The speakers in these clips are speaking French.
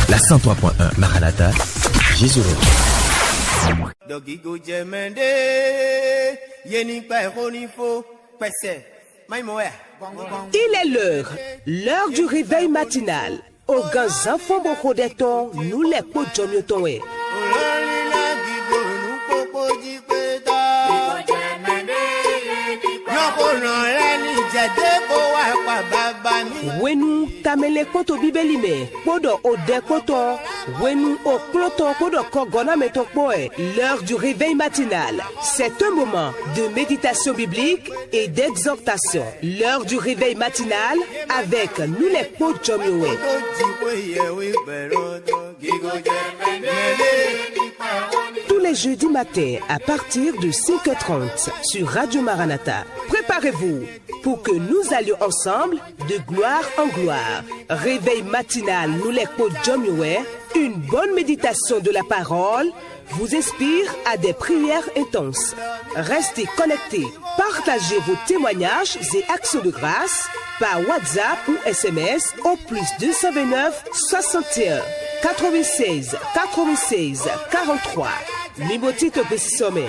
La 103.1 Maranatha, Jésus Il est l'heure du réveil matinal. Au grands enfants bokodeton, nous les podjomiotonwe. Wenu tamele koto bibelime, podo ode koto, wenu o kloto podo kogona metokpoe. L'heure du réveil matinal, c'est un moment de méditation biblique et d'exhortation. L'heure du réveil matinal avec nous les podjomiowe. Tous les jeudis matins à partir de 5h30 sur Radio Maranatha. Préparez-vous pour que nous allions ensemble de gloire en gloire. Réveil matinal, nous les podjomiowe. Une bonne méditation de la parole vous inspire à des prières intenses. Restez connectés. Partagez vos témoignages et actions de grâce par WhatsApp ou SMS au +229 61 96 96 43. Mimotito Pesisome.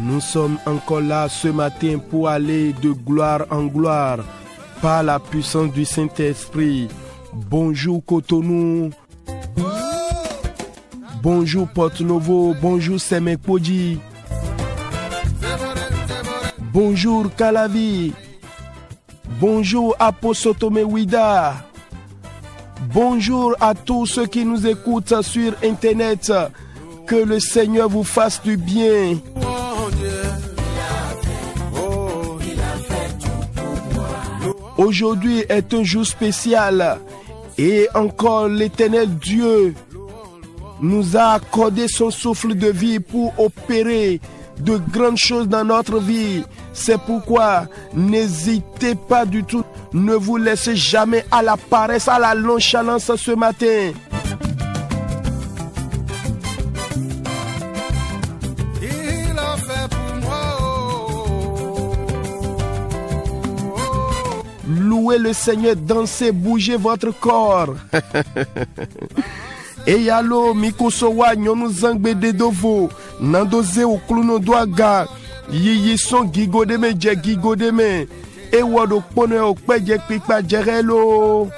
Nous sommes encore là ce matin pour aller de gloire en gloire par la puissance du Saint-Esprit. Bonjour Cotonou, bonjour Porto-Novo, bonjour Semekpodji, bonjour Calavi, bonjour Aposotome Ouida, bonjour à tous ceux qui nous écoutent sur Internet. Que le Seigneur vous fasse du bien. Aujourd'hui est un jour spécial et encore l'Éternel Dieu nous a accordé son souffle de vie pour opérer de grandes choses dans notre vie. C'est pourquoi n'hésitez pas du tout, ne vous laissez jamais à la paresse, à la nonchalance ce matin. Louez le Seigneur, dansez, bougez votre corps. Et yalo mikosowa nyonou zangbe de dovo nandoze okluno doaga yiyi son gigodeme je gigodeme e wodo pone okpeje pipa jerelo.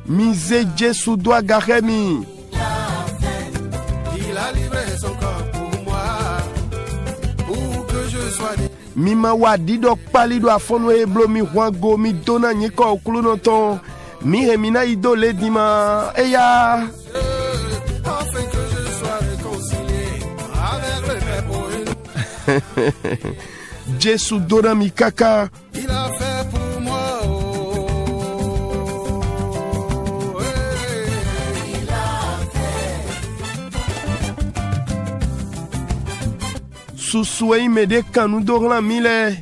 Mise Jesu doaga remi. Mima wadi dok pali do afono eblo mi wango mi dona nyiko okluno ton mi remina idole dima eya afin que je sois réconcilié avec le peuple. Jésus dona mi kaka. Il a fait pour moi. Sousoué me de kanou dorlan mille.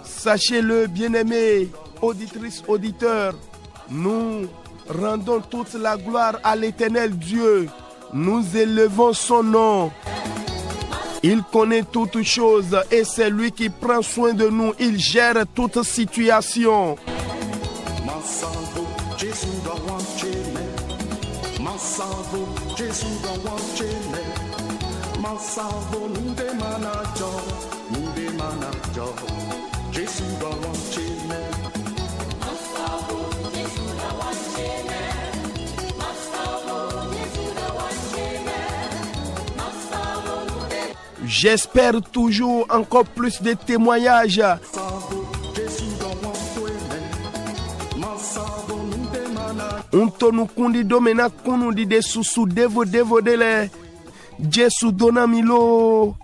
Sachez-le, bien-aimés, auditrices, auditeurs, nous rendons toute la gloire à l'Éternel Dieu. Nous élevons son nom. Il connaît toutes choses et c'est lui qui prend soin de nous. Il gère toute situation. J'espère toujours encore plus de témoignages. Untonu kundi domena kunundi de susu devo dele. Jesu dona milo.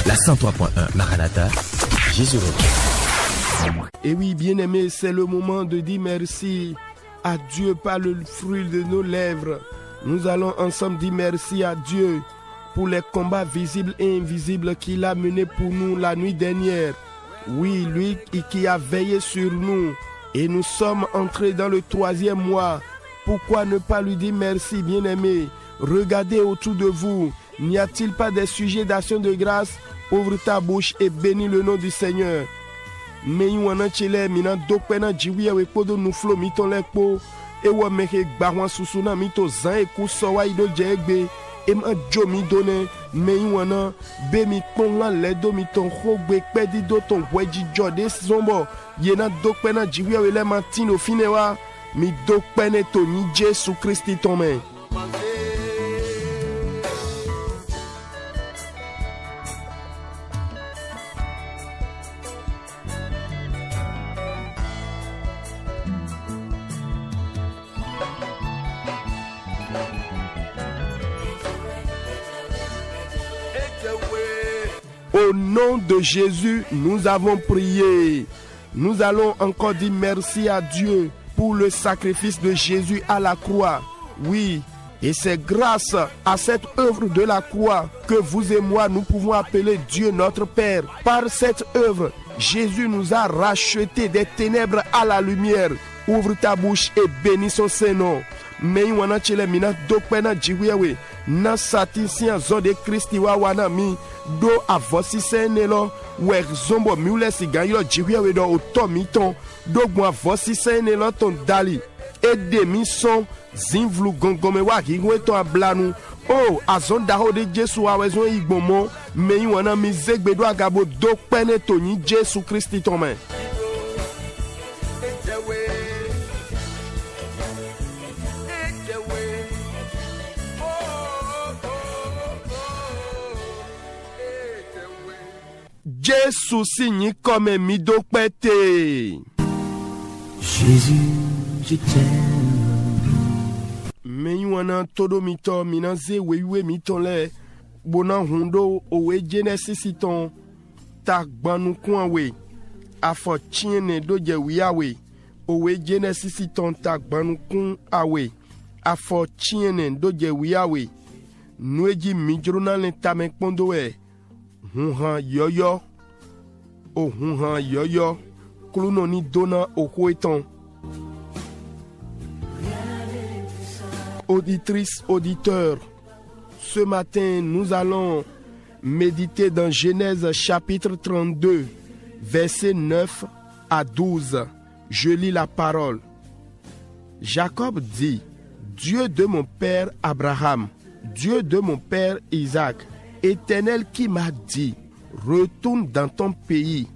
La 103.1 Maranatha, Jésus. Et oui, bien-aimé, c'est le moment de dire merci à Dieu par le fruit de nos lèvres. Nous allons ensemble dire merci à Dieu pour les combats visibles et invisibles qu'il a menés pour nous la nuit dernière. Oui, lui qui a veillé sur nous. Et nous sommes entrés dans le 3e mois. Pourquoi ne pas lui dire merci, bien-aimé? Regardez autour de vous. N'y a-t-il pas des sujets d'action de grâce? Ouvre ta bouche et bénis le nom du Seigneur. Meyuana chile mina dokpena jiwiya we podo nuflo mito lekpo. Ewa meke gbawan susuna mito zan eku sowa ido jegbe. Ema jo mi done meyuana be mi konlan ledo mito hogbe pedi do ton weji jode zombo. Yena dokpena jiwiya we le matino finewa. Mi dokpene to ni Jesu Christi tome. Au nom de Jésus, nous avons prié. Nous allons encore dire merci à Dieu pour le sacrifice de Jésus à la croix. Oui, et c'est grâce à cette œuvre de la croix que vous et moi, nous pouvons appeler Dieu notre Père. Par cette œuvre, Jésus nous a rachetés des ténèbres à la lumière. Ouvre ta bouche et bénis son Saint-Nom. Mais wana chile mina dokpena jiwiawe na satisian zode Christi wa wana mi do avosi senelo we zombo miule siganyo jiwiawe do otomiton do gwa avosi senelo ton dali e demi son zinvlu gongome wa gingwe to ablanu o azonda ho de Jesu wa wezon igbomo me wana mi zegbedo agabo dokpene to ni Jesu Christi tome. Jésus signe comme mi dokpete. Jésus, je t'aime. Menywana todo mito minanze wewe mitonle bona hundo owe Genesis ton tak banu kwanwe afo chiene doje wiawe owe Genesis ton tak banu kun awe afo chiene doje wiawe nueji mijrona le tamekpondoe hunhan yoyo o hunhan yoyo kluno ni dona okoeton. Auditrices, auditeurs, ce matin, nous allons méditer dans Genèse chapitre 32, versets 9 à 12. Je lis la parole. Jacob dit, Dieu de mon père Abraham, Dieu de mon père Isaac, Éternel qui m'a dit, retourne dans ton pays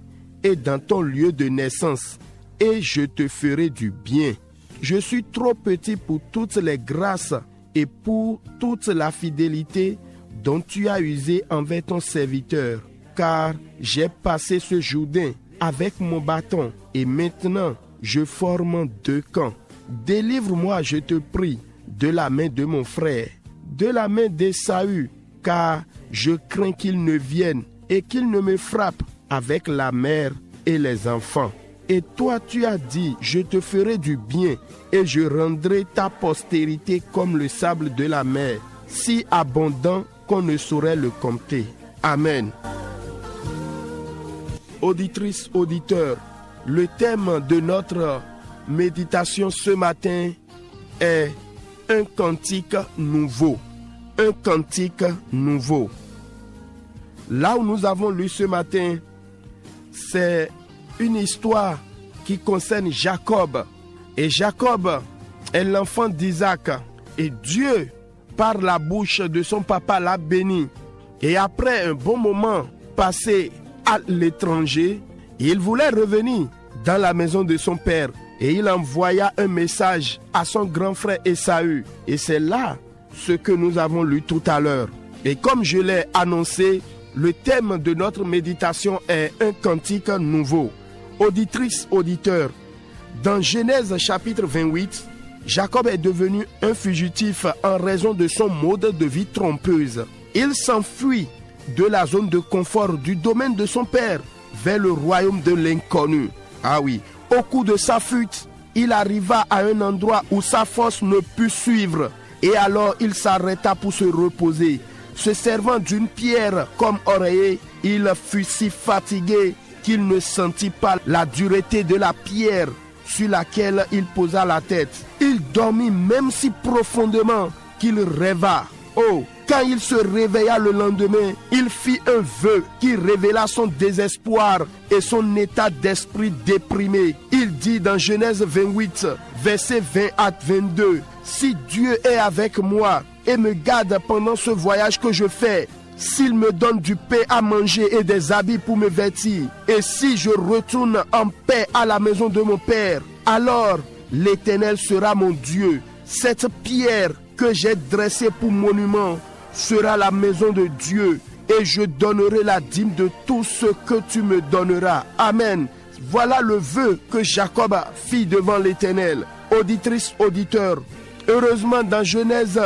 et dans ton lieu de naissance, et je te ferai du bien. Je suis trop petit pour toutes les grâces et pour toute la fidélité dont tu as usé envers ton serviteur, car j'ai passé ce Jourdain avec mon bâton et maintenant je forme 2 camps. Délivre-moi, je te prie, de la main de mon frère, de la main d'Ésaü, car je crains qu'il ne vienne et qu'il ne me frappe avec la mère et les enfants. Et toi tu as dit, je te ferai du bien et je rendrai ta postérité comme le sable de la mer, si abondant qu'on ne saurait le compter. Amen. Auditrices, auditeurs, le thème de notre méditation ce matin est un cantique nouveau. Un cantique nouveau. Là où nous avons lu ce matin, c'est une histoire qui concerne Jacob. Et Jacob est l'enfant d'Isaac. Et Dieu, par la bouche de son papa, l'a béni. Et après un bon moment passé à l'étranger, il voulait revenir dans la maison de son père. Et il envoya un message à son grand frère Ésaü. Et c'est là ce que nous avons lu tout à l'heure. Et comme je l'ai annoncé, le thème de notre méditation est un cantique nouveau. Auditrices, auditeurs, dans Genèse chapitre 28, Jacob est devenu un fugitif en raison de son mode de vie trompeuse. Il s'enfuit de la zone de confort du domaine de son père vers le royaume de l'inconnu. Ah oui, au cours de sa fuite, il arriva à un endroit où sa force ne put suivre. Et alors il s'arrêta pour se reposer. Se servant d'une pierre comme oreiller, il fut si fatigué qu'il ne sentit pas la dureté de la pierre sur laquelle il posa la tête. Il dormit même si profondément qu'il rêva. Oh, quand il se réveilla le lendemain, il fit un vœu qui révéla son désespoir et son état d'esprit déprimé. Il dit dans Genèse 28, versets 20 à 22, « Si Dieu est avec moi et me garde pendant ce voyage que je fais, s'il me donne du pain à manger et des habits pour me vêtir, et si je retourne en paix à la maison de mon père, alors l'Éternel sera mon Dieu. Cette pierre que j'ai dressée pour monument sera la maison de Dieu, et je donnerai la dîme de tout ce que tu me donneras. » Amen. Voilà le vœu que Jacob fit devant l'Éternel. Auditrices, auditeurs, heureusement dans Genèse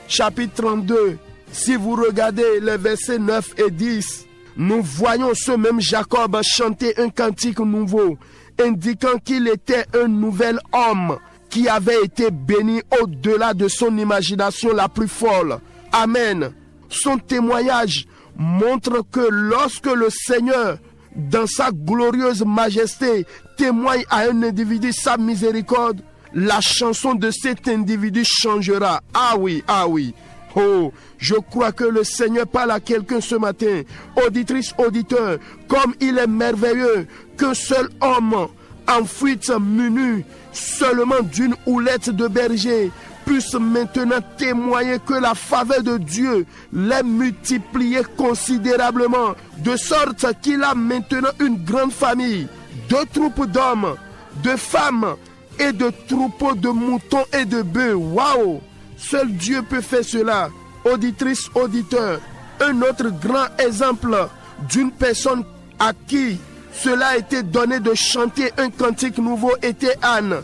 chapitre 32, si vous regardez les versets 9 et 10, nous voyons ce même Jacob chanter un cantique nouveau, indiquant qu'il était un nouvel homme qui avait été béni au-delà de son imagination la plus folle. Amen. Son témoignage montre que lorsque le Seigneur, dans sa glorieuse majesté, témoigne à un individu sa miséricorde, la chanson de cet individu changera. Ah oui, ah oui. Oh, je crois que le Seigneur parle à quelqu'un ce matin. Auditrice, auditeur, comme il est merveilleux qu'un seul homme en fuite menu seulement d'une houlette de berger puisse maintenant témoigner que la faveur de Dieu l'ait multiplié considérablement, de sorte qu'il a maintenant une grande famille, 2 troupes d'hommes, de femmes et de troupeaux de moutons et de bœufs. Waouh! Seul Dieu peut faire cela. Auditrice, auditeur, un autre grand exemple d'une personne à qui cela a été donné de chanter un cantique nouveau était Anne.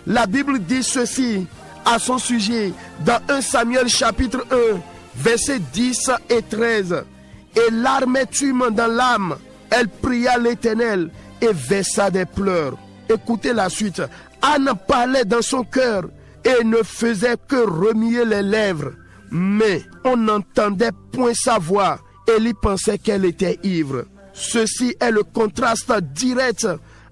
La Bible dit ceci à son sujet dans 1 Samuel chapitre 1, versets 10 et 13. Et l'amertume dans l'âme, elle pria l'Éternel et versa des pleurs. Écoutez la suite. Anne parlait dans son cœur et ne faisait que remuer les lèvres. Mais on n'entendait point sa voix. Élie pensait qu'elle était ivre. Ceci est le contraste direct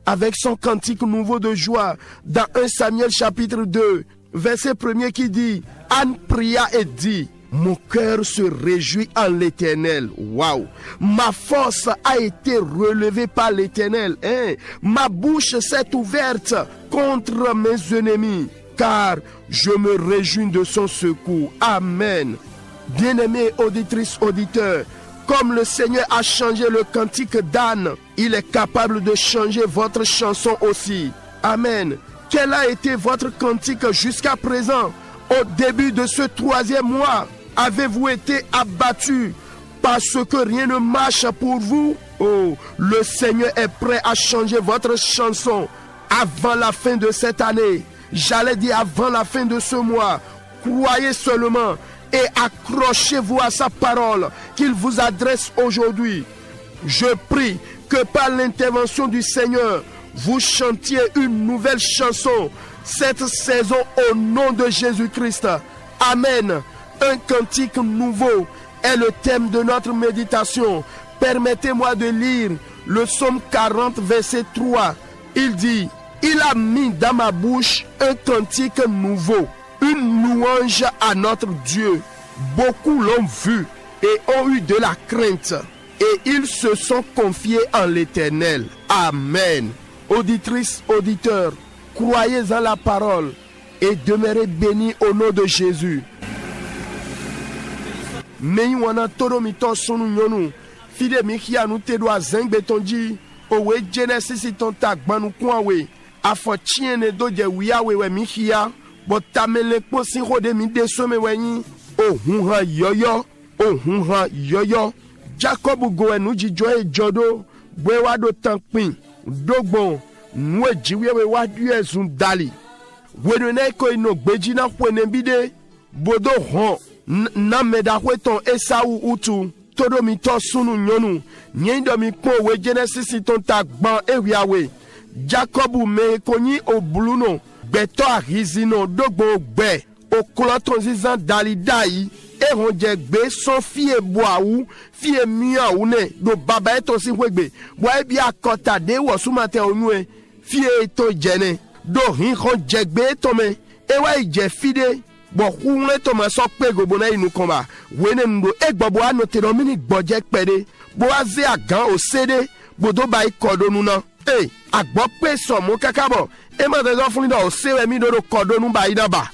avec son cantique nouveau de joie dans 1 Samuel chapitre 2, verset 1 qui dit « Anne pria et dit, mon cœur se réjouit en l'Éternel. » Waouh! Ma force a été relevée par l'Éternel. Ma bouche s'est ouverte contre mes ennemis, car je me réjouis de son secours. Amen. Bien-aimés auditrices, auditeurs, comme le Seigneur a changé le cantique d'Anne, il est capable de changer votre chanson aussi. Amen. Quel a été votre cantique jusqu'à présent? Au début de ce 3e mois, avez-vous été abattu parce que rien ne marche pour vous? Oh, le Seigneur est prêt à changer votre chanson avant la fin de cette année. J'allais dire avant la fin de ce mois. Croyez seulement et accrochez-vous à sa parole qu'il vous adresse aujourd'hui. Je prie que par l'intervention du Seigneur, vous chantiez une nouvelle chanson cette saison au nom de Jésus-Christ. Amen. Un cantique nouveau est le thème de notre méditation. Permettez-moi de lire le psaume 40, verset 3. Il dit, il a mis dans ma bouche un cantique nouveau, une louange à notre Dieu. Beaucoup l'ont vu et ont eu de la crainte, et ils se sont confiés en l'Éternel. Amen. Auditrices, auditeurs, croyez en la parole et demeurez bénis au nom de Jésus. Mei wana toro mito sunu nyonu fide mikia nu te do azengbe tonji owe Genesis ton tagbanu kwawe afo chiene do je wiawe we mikia botamele posin rode mi desome wenyi ohunha yoyo Jacob go enu jijo e jodo gbe wa do tanpin dogbon nu ejiwe we wa du ezun dali wenene ko ino gbeji na kwene bide bodo hon na medakwe ton Esau utu todo mi to sunu nyonu nyendo mi po we Genesis ton tagban ewiawe Jacob me konyi obluno beto arizino dogbo gbe okloton zizan dalidai e honje gbe so fie boawu fie miawu ne do baba eto si wegbe bo e bi akota de wo sumate onue fie to jene do hin honje gbe to me e wa ije fide bo kunle to ma so pe gobo na inu kan ba wene ndo e gbogbo anote do mini gboje pede bo aze agan osede bodo ba ikodonu na agbo pe so mo kakabo e ma de do fun do osewe mi do kodonu ba ida ba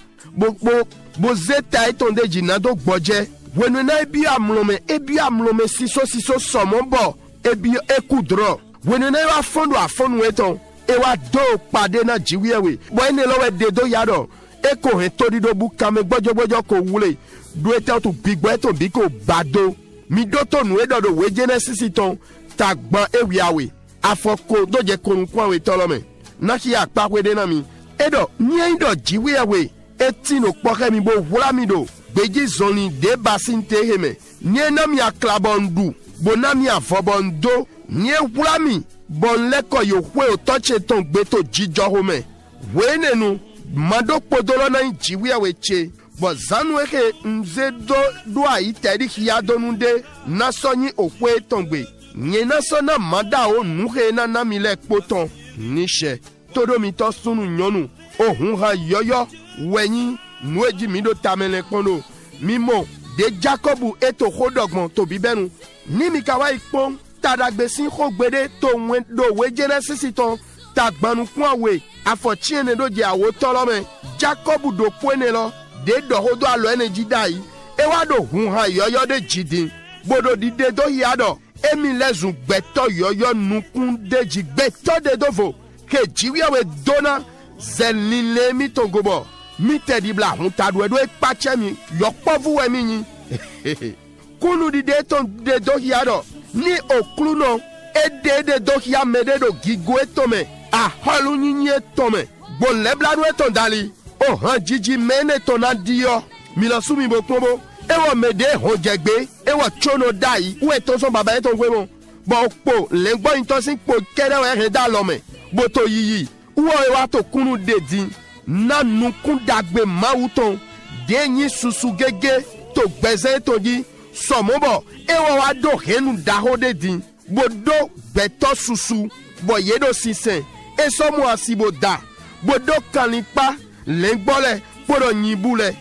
bo zeta itonde jina do gboje wenu na ebi amlome siso so mo bo ebi ekudro wenu na wa fondo afonu eton e wa do pade na jiwewe bo ene lowe de do yado eko he tori do buka me gbojo ko wule do eta to bigbo eto bi ko bado mi do to nu edo do we Genesis ton tagban ewiawe afoko doje korunkwa we tolome na ki apakwe de na mi edo ni endo jiwewe etino poke mi bo wula mi do beji zoni de basinte heme ni na mi aklabondu bona mi avobondo ni wula mi bon leko yo hwe o toche ton gbeto jijo home wenenu mado podolo na jiwewe che bo zanu eke nze do ayi teri hiya donunde na sonyi okwe tongbe nyena sona mada o nuhe na namile poton nishe todo mi to sunu nyonu ohun ha yoyo wenyi nueji mi do tamele kono mimo de Jacobu eto khodogbon to bibenu ni mi kawa ipon tadagbesin khogbede to wen do we Genesis ton tagbanu kwawe afochiene do je awo tolome Jacobu do pone lo de do hodo alo energy dai e wa do hun ha yoyo de jidin bodo dide do yado emi lezun gbeto yoyo nukun deji gbeto de dovo ke jiwewe dona zelile mi tongobo mi tedibla hun tadwe do pache mi yopovu we mi yin kunu dide ton de do yado ni okluno ede de do ya mede do gigo etome a holu nyinyi etome bo lebla do eton dali o han jiji mene ton adio mi lo sumi bo pobo ewo mede hojegbe ewo chono dai we to so baba eton gwe mo bo po le gbo in to sin po kere we re da lo me bo to yiyi wo e wa to kunu dedin na nukun dagbe mawuton de yin susu gege to gbeze to yi so mo bo ewo wa do henu da ho dedin bo do beto susu bo yedo sisen e so mo asibo da bo do kanipa le gbole podo yibule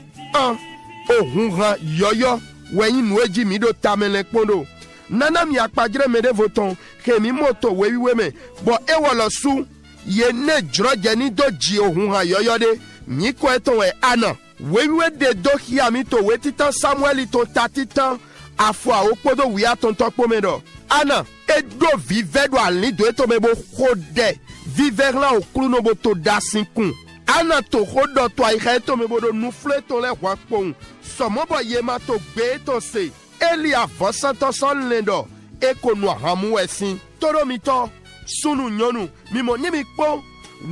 ohun ha yoyo weyin nueji mi do tamele pondo nana mi apajire mede voton kemi moto wewiwe me bo ewo lo su ye ne droje ni doji ohun ha yoyo de mi ko eton we ana wewiwe de do hia mi to we titan Samuel to tatitan afo a opodo wi aton topo me do ana edo vive do alin do eto me bo khode vive la okulu no bo to dasinkun ana to khodo to ai khaito me bo do nufle to le kwa pon somo bo ye ma to gbe to se eli avosan to son lendo ekonu ahamu esin toro mi to sunu nyonu mi mo ni mi po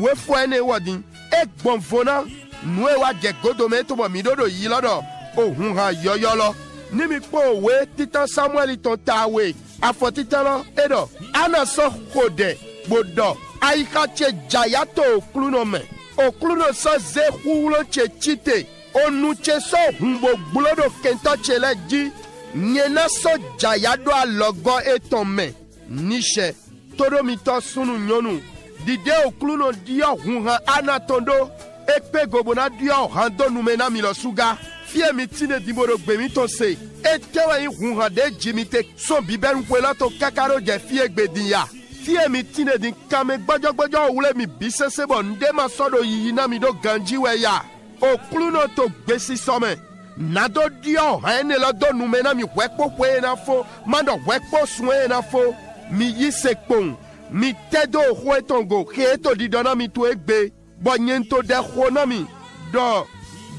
we fo ene wodin egbon fona nu e wa je godo me to bo mi dodo yi lodo ohun ha yoyo lo ni mi po we titan Samuel ton tawe afɔtitɛlɔ eɖɔ anasɔ xɔɖɛ gbɔdɔ ayika tse dzayato okluno me okluno sɔ ze xulo tse tsite onu tse sɔ hungbogbo ɖo kentɔ tse le dzi nyena sɔ dzaya ɖo alɔgɔ etɔn me niṣɛ toɖomitɔ sunu nyɔnu dide okluno diɔ hunha anatɔn ɖo ekpe gobona diɔ han do nume na mi lɔ suga fie mi ti ne dimbo ɖo gbemi tɔ se etewa yi hunha de dzimi te sɔn bibɛnu ƒe la to kaka ɖo dze fie gbedi ya fie mi ti ne di kame gbɔdzɔgbɔdzɔ wule mi bi sese bɔ nde ma sɔ ɖo yiyi na mi ɖo ganji wɛ ya okluno to gbesi sɔme nado diɔ han ne lɔ do nume na mi wɛkpɔƒe na fo maɖɔ wɛkpɔ sue na fo mi yi se kpɔn mi te do xɔ etɔn go xe eto didɔ na mi to egbe bɔ nye ŋutɔ de xɔ na mi dɔ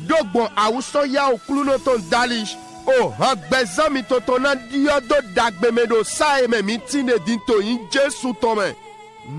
do gbɔn awusɔ ya okluno to dali o hàn gbẹ̀zán mi tòtò náà díọ́ dó dàgbèmè do sáyé mẹ́ mi tí ne di tó yín jésù tọ́ mẹ́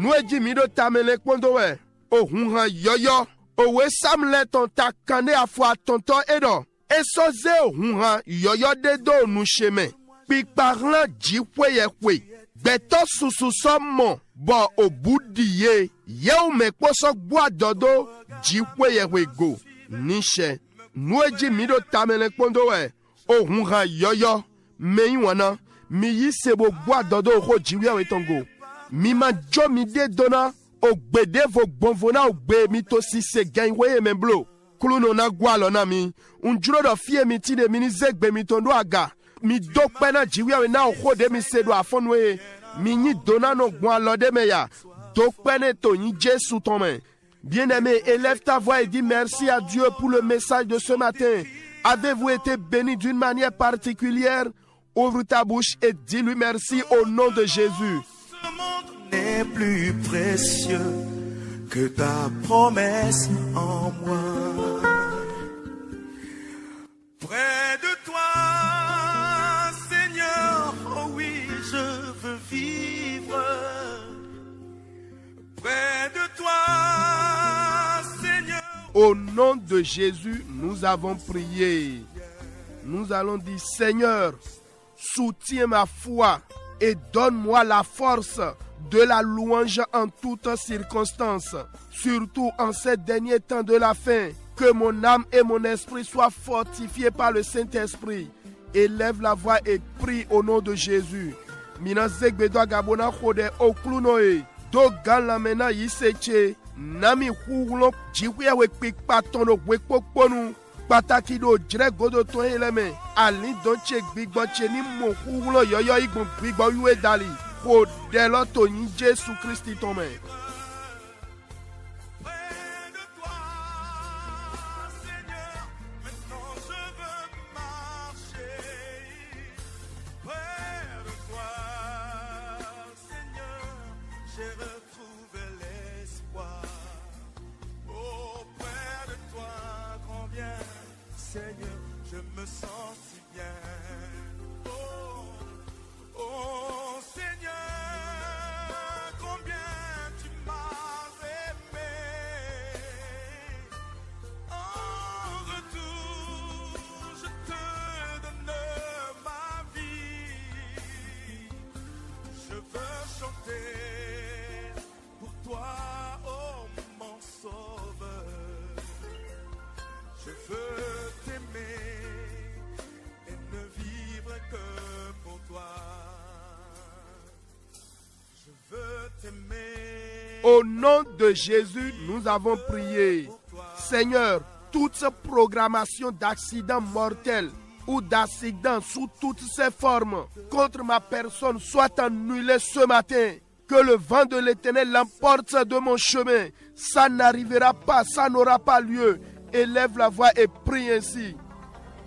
nu èjì mi do tamele kpọ́ndó wẹ̀ òhun hàn yọ́yọ́ òwe sámúlẹ̀ tán ta kan ní afọ àtọ̀ntọ́ ẹ̀dọ̀ esọ́zé òhun hàn yọ́yọ́ dé dó ònu ṣe mẹ́ pípa hàn jí péyẹ̀pé gbẹ̀tọ́ susu sọ́mọ̀ bọ̀ òbú dìye yẹ́wò mẹ́kpọ́sọ́ gbọ́ àdọ́dọ́ jí péyẹ̀pé go níṣẹ́ nu èjì mi do tamele kpọ́ndó wẹ̀ ohun hàn yọyọ mẹyìn wọn náà mi yí sebo gbọ́ àdọ́dọ́ òkò jíwé àwọn ìtàngó mi máa jọ́ mi dé dọ́nà ògbèdè fò gbọ̀nfò náà ògbé mi tó sì ṣe gẹ́yìn wéyè mi blo kúlónà náà gbọ́ àlọ́ náà mi njúlò dọ̀ fíye mi tí ne mi ní zẹ́gbẹ́ mi tó ń dọ́ àgà mi dọ́pẹ́ náà jíwé àwọn náà òkò dé mi ṣe do àfọ́nùwé mi yí dọ́nà náà gbọ́n àlọ́ dé mẹ́yà dọ́pẹ́ náà tó yín jésù tán mẹ́. Bien-aimé, élève ta voix et dis merci à Dieu pour le message de ce matin. Avez-vous été béni d'une manière particulière? Ouvre ta bouche et dis-lui merci au nom de Jésus. Ce monde n'est plus précieux que ta promesse en moi. Près de toi, Seigneur, oh oui, je veux vivre. Près de toi, Seigneur. Au nom de Jésus, nous avons prié. Nous allons dire, Seigneur, soutiens ma foi et donne-moi la force de la louange en toutes circonstances, surtout en ces derniers temps de la fin, que mon âme et mon esprit soient fortifiés par le Saint-Esprit. Élève la voix et prie au nom de Jésus. Mina zegbedo gabona khode oklunoe do gala mena yiseche nami hulo jiwe we pikpaton do we poponu pataki do jre godo to eleme ali don che gbigbo che ni mo hulo yoyo igbon gbigbo iwe dali ko de lo to yin Jesu Christi to me. Seigneur, je me sens si bien. Oh, oh Seigneur, combien tu m'as aimé. En retour, je te donne ma vie. Je veux chanter pour toi, oh mon sauveur. Je veux t'aimer et ne vivre que pour toi. Je veux t'aimer. Au nom de Jésus, nous avons prié. Seigneur, toute cette programmation d'accidents mortels ou d'accidents sous toutes ses formes contre ma personne soit annulée ce matin. Que le vent de l'Éternel l'emporte de mon chemin. Ça n'arrivera pas, ça n'aura pas lieu. Élève la voix et prie ainsi.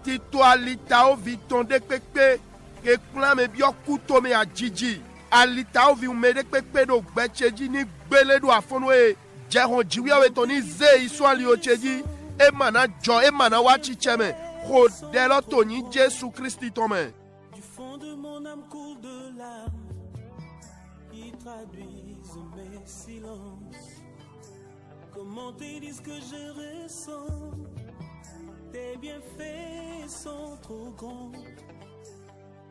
Tito alitao vitonde pepe ke klame bio kutome a jiji. Alitao vi umede pepe do gbecheji ni gbele do afonwe. Jehon jiwi we toni ze iso ali ocheji. E mana jo e mana wachi cheme. Rodelo toni Jésus Christ tome. Du fond de mon âme coule de larmes qui traduisent mes silences. Comment te dire ce que je ressens? Tes bienfaits sont trop grands.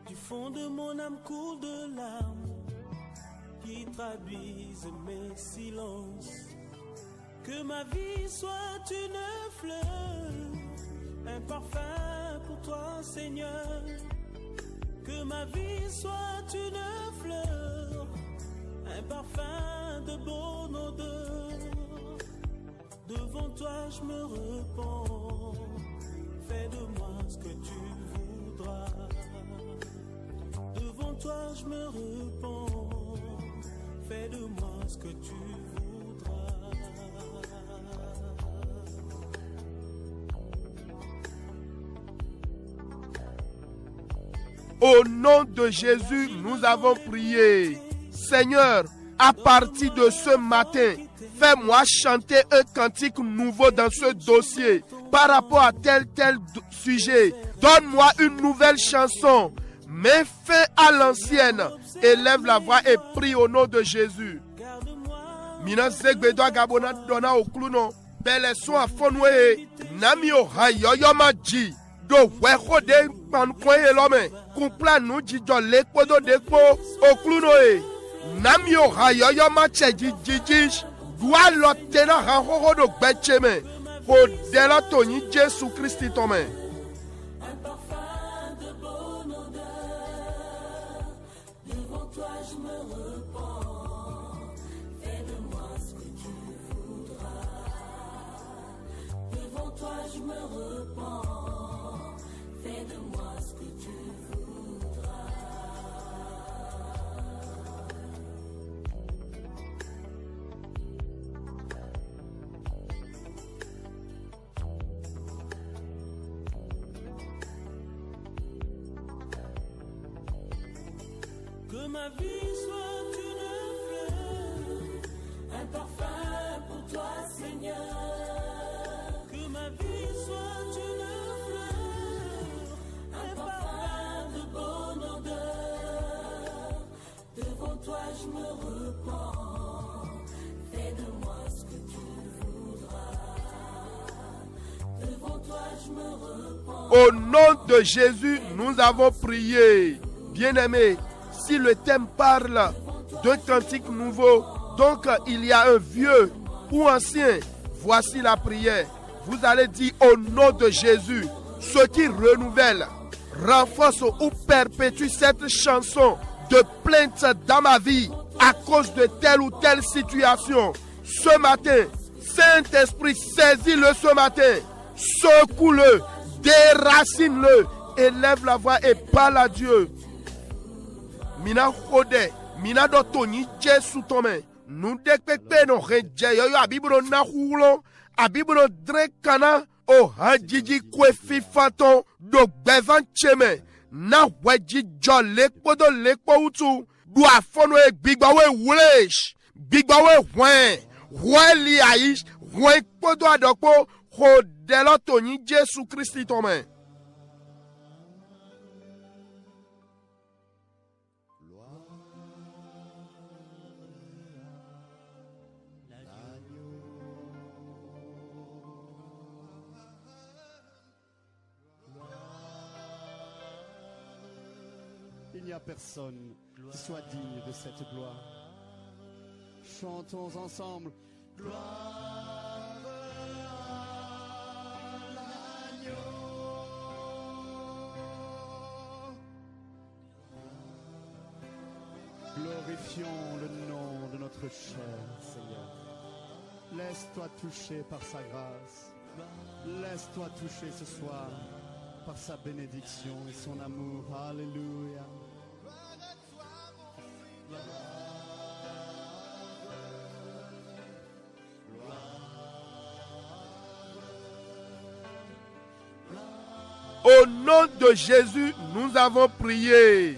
Du fond de mon âme coule de larmes qui traduisent mes silences. Que ma vie soit une fleur, un parfum pour toi, Seigneur. Que ma vie soit une fleur, un parfum de bonne odeur. Devant toi je me repens, fais de moi ce que tu voudras. Devant toi je me repens, fais de moi ce que tu voudras. Au nom de Jésus, nous avons prié. Seigneur, à partir de ce matin, fais-moi chanter un cantique nouveau dans ce dossier par rapport à tel sujet. Donne-moi une nouvelle chanson. Mets fin à l'ancienne. Élève la voix et prie au nom de Jésus. Mina zegbedo agabona dona okluno. Bele so afonwe. Nami o hayoyo maji. Do weko de pankwe elome. Kumpla nu jijo lekpo do dekpo okluno e. Nami o hayoyo mache jijijish. Dwa lotena hanhoho do gbecheme. Ho dela toni Jésus Christi tome. Que ma vie soit une fleur, un parfum pour toi, Seigneur. Que ma vie soit une fleur, un parfum de bonne odeur. Devant toi je me repens, fais de moi ce que tu voudras. Devant toi je me repens. Au nom de Jésus, nous avons prié. Bien-aimés, si le thème parle d'un cantique nouveau, donc il y a un vieux ou ancien, voici la prière. Vous allez dire au nom de Jésus, ce qui renouvelle, renforce ou perpétue cette chanson de plainte dans ma vie à cause de telle ou telle situation. Ce matin, Saint-Esprit, saisis-le ce matin, secoue-le, déracine-le, élève la voix et parle à Dieu. Mina khode, mina do toni Jésus tome. Nou dekpekpe no renje yo abibro na hulo, abibro drekana o hajiji kwe fifaton do bevan cheme. Na weji jo lekpo do lekpo utu. Do afono e bigba we wulesh, bigba we wen li aish, wen kpo do adokpo, hodelo toni Jésus Christi tome. Il n'y a personne qui soit digne de cette gloire. Chantons ensemble. Gloire à l'agneau. Glorifions le nom de notre cher Seigneur. Laisse-toi toucher par sa grâce. Laisse-toi toucher ce soir par sa bénédiction et son amour. Alléluia. Au nom de Jésus, nous avons prié.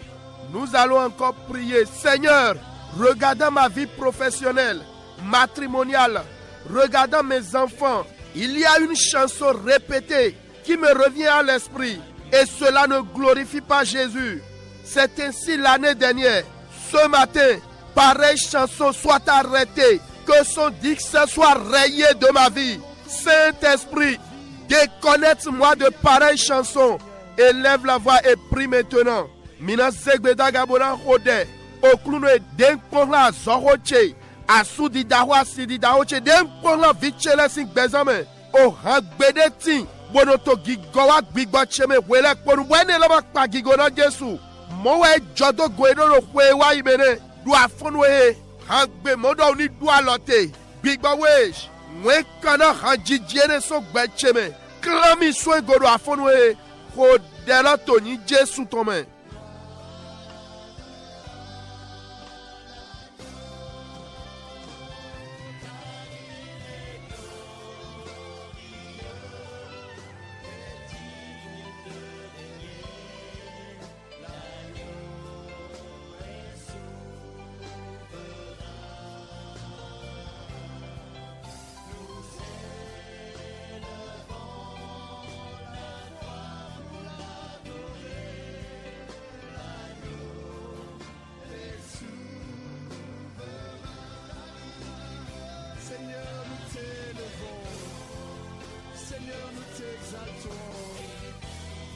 Nous allons encore prier. Seigneur, regardant ma vie professionnelle, matrimoniale, regardant mes enfants, il y a une chanson répétée qui me revient à l'esprit. Et cela ne glorifie pas Jésus. C'est ainsi l'année dernière. Ce matin, pareille chanson soit arrêtée. Que son dictionnaire soit rayé de ma vie. Saint-Esprit, déconnecte-moi de pareilles chansons. Élève la voix et prie maintenant. Mina Zegbeda Gabona Hode, Okluno e Denkponla Zoroche, Asudi Dawa Sidi Daoche, Denkponla Vichele Sing Bezame, O Hagbede Ting, Bonoto Gigowa Bigbocheme, Welek Ponu, Wene Lama Pagigona Jesu, Moe Jodo Guedo Wewa Ibene, Duafonwe, Hagbe Modo ni Dualote, Bigbawesh, Wekana Hajijene So Becheme, Klami Soe Godo Afonwe, Hodela Toni Jesu Tome.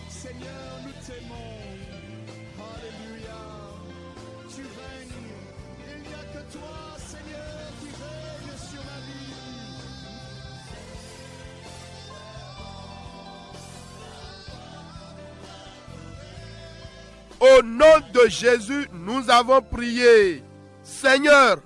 Seigneur, nous t'aimons. Alléluia. Tu règnes. Il n'y a que toi, Seigneur, qui règne sur ma vie. Au nom de Jésus, nous avons prié. Seigneur,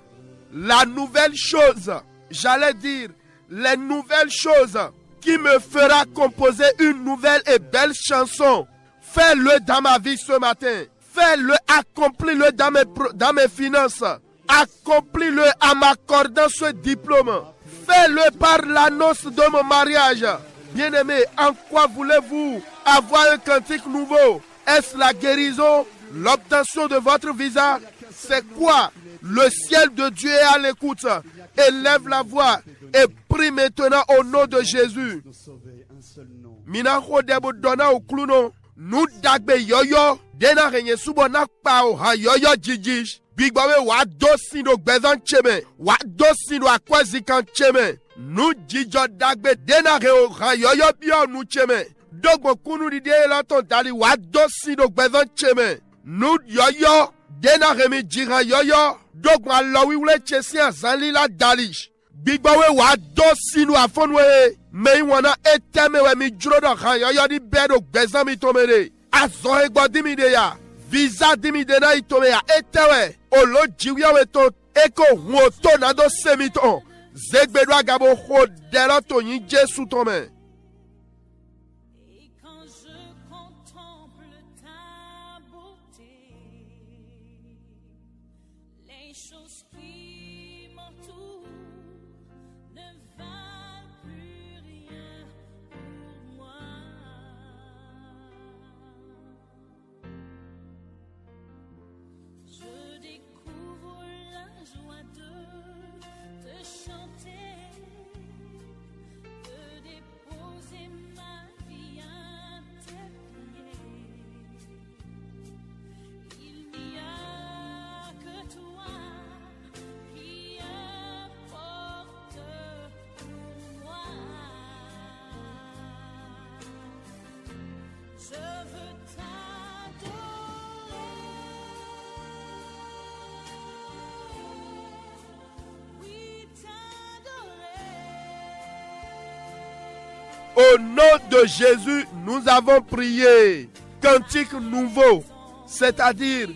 la nouvelle chose, j'allais dire, les nouvelles choses qui me fera composer une nouvelle et belle chanson. Fais-le dans ma vie ce matin. Fais-le, accomplis-le dans mes finances. Accomplis-le en m'accordant ce diplôme. Fais-le par l'annonce de mon mariage. Bien-aimé, en quoi voulez-vous avoir un cantique nouveau? Est-ce la guérison? L'obtention de votre visa? C'est quoi? Le ciel de Dieu est à l'écoute. Élève la voix et prie maintenant au nom de Jésus. Minako debo dona okluno. Nous dagbe yoyo. Dena renye subo nakpa o ha yoyo jijish. Bigbawe wa dosi no gbezan cheme. Wa dosi no akwazi kan cheme. Nous jijo dagbe dena re o ha yoyo bio nu cheme. Dogbo kunu di de la ton dali wa dosi no gbezan cheme. Nous yoyo. Dena remi jira yoyo. Dogbo alowi ule chesi azali la dalish. Bigbawe wa dosi no afonwe. Me wana eteme we mi juro ha yoyo di bedo gbezan mi tomere. Azohe gbo dimi de ya. Visa dimi de na itome ya. Etewe. Olo jiwya we to. Eko woto na do semiton. Zegbedwa gabo ho dela to yin Jesu tome. Et quand je contemple ta beauté, les choses qui m'entourent ne valent plus rien pour moi. Je découvre la joie de te chanter, de déposer ma vie à tes pieds. Il n'y a que toi qui importe pour moi. Je veux t'adorer, oui t'adorer. Au nom de Jésus, nous avons prié. Cantique nouveau, c'est-à-dire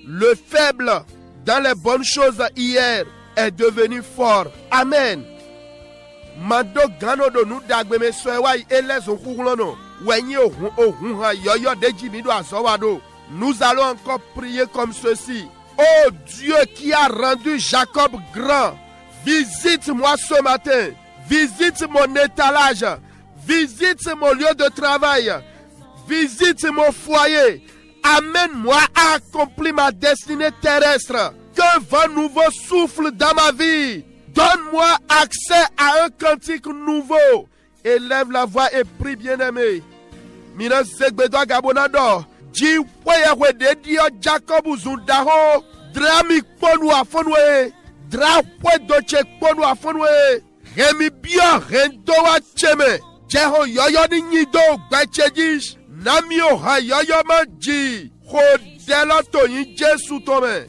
le faible dans les bonnes choses hier est devenu fort. Amen. Mando gano do nu dagbe me soewa elezo kugulono. Wenye ohun ha yoyo deji mido asowado. Nous allons encore prier comme ceci. Oh Dieu qui a rendu Jacob grand, visite-moi ce matin. Visite mon étalage. Visite mon lieu de travail. Visite mon foyer. Amène-moi à accomplir ma destinée terrestre. Qu'un vent nouveau souffle dans ma vie. Donne-moi accès à un cantique nouveau. Élève la voix et prie, bien-aimé. Mina Zegbedo Gabonado. Ji wewe de dio Jacob Zundaho. Drami ponu afonwe. Drapwe doche ponu afonwe. Remi bien rendo wa cheme. Jeho yoyo ni nido gbechejish. Namio ha yoyo manji. dela to yin Jésus tome.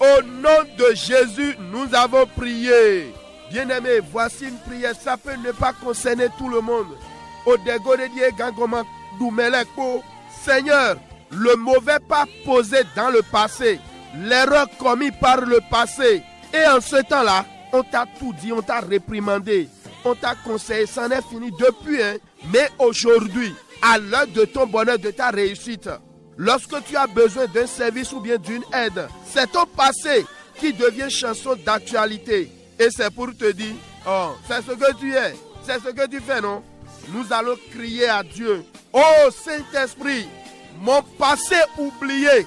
Au nom de Jésus, nous avons prié. Bien-aimés, voici une prière. Ça peut ne pas concerner tout le monde. Seigneur, le mauvais pas posé dans le passé, l'erreur commise par le passé. Et en ce temps-là, on t'a tout dit, on t'a réprimandé, on t'a conseillé, ça en est fini depuis. Mais aujourd'hui, à l'heure de ton bonheur, de ta réussite, lorsque tu as besoin d'un service ou bien d'une aide, c'est ton passé qui devient chanson d'actualité. Et c'est pour te dire, oh, c'est ce que tu es, c'est ce que tu fais, non? Nous allons crier à Dieu. Oh Saint-Esprit, mon passé oublié,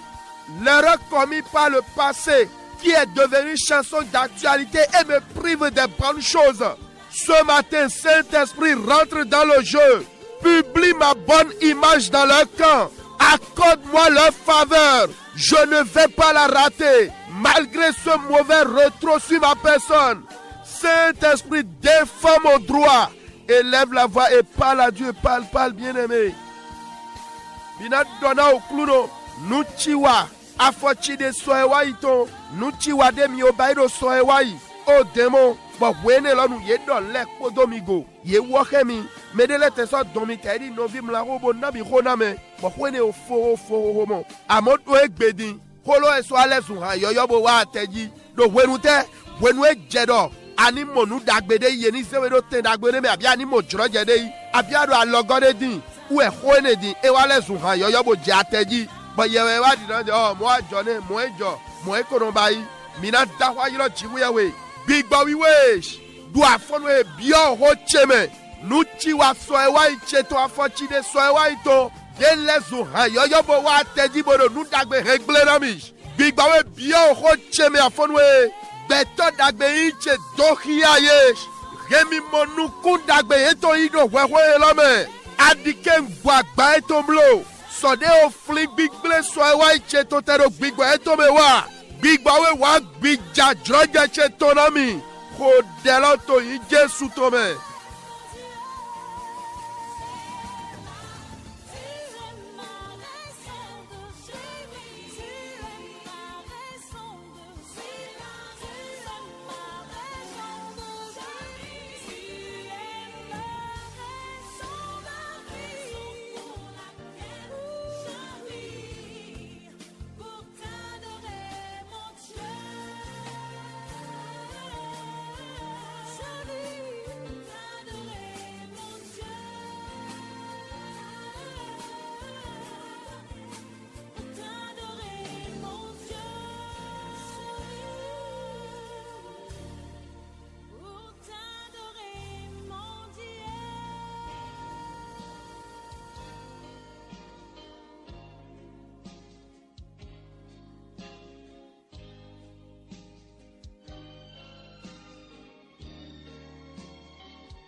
l'erreur commise par le passé qui est devenue chanson d'actualité et me prive des bonnes choses. Ce matin, Saint-Esprit rentre dans le jeu, publie ma bonne image dans leur camp. Accorde-moi leur faveur. Je ne vais pas la rater. Malgré ce mauvais retro sur ma personne. Saint-Esprit, défends mon droit. Élève la voix et parle à Dieu. Parle, bien-aimé. Bina dona okluno. Nuchiwa. Afochi de soewa ito. Nuchiwa de miobairo soewa. Oh démon. Bon, wene lonu yedon lek podomigo. Ye wakemi. Medele teso domiteri novim la robo nabi honame. Wene o fo homo. Amoto ekbedi. Kolo eso alezu ha yoyobo wa ateji. Do wenute. Wenu jedo. Ani monu dagbede yeni sewe do ten dagbede me abi ani mo jro jede. Abi ado alogode din. Uwe hoene din. E wa alezu ha yoyobo je ateji. Bo yewe wa di dan oh mo ajone mo ejo. Mo ekonomba yi. Mina dahwa yiro jiwe. Bigba wiwesh. Do afonu e bio ho cheme. Nuchi wa soewa icheto afochi de soewa ito. Delezu ha yoyobo wa ateji bodo nu dagbe regle namish. Bigba we bio ho cheme afonu e. Beto dagbe iche dohia yesh. Remi monu kun dagbe eto ido wewe elame. Adike ngwagba eto mlo. Sode o fling big ble soewa icheto tero bigba eto mewa. Bigba we wa bija droge cheto nami. Kodelo to yi Jesu tome.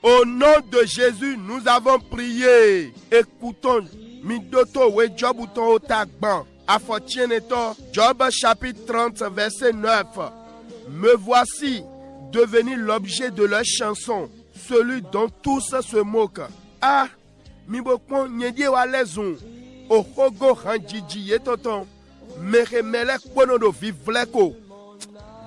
Au nom de Jésus, nous avons prié. Écoutons. Midoto we Job uton otagban. Afotieneto. Job chapitre 30 verset 9. Me voici devenu l'objet de leur chanson, celui dont tous se moquent. Ah, mi bokon nyedie walezun. Ohogo hanjiji yetoton. Meremelek ponodo vivleko.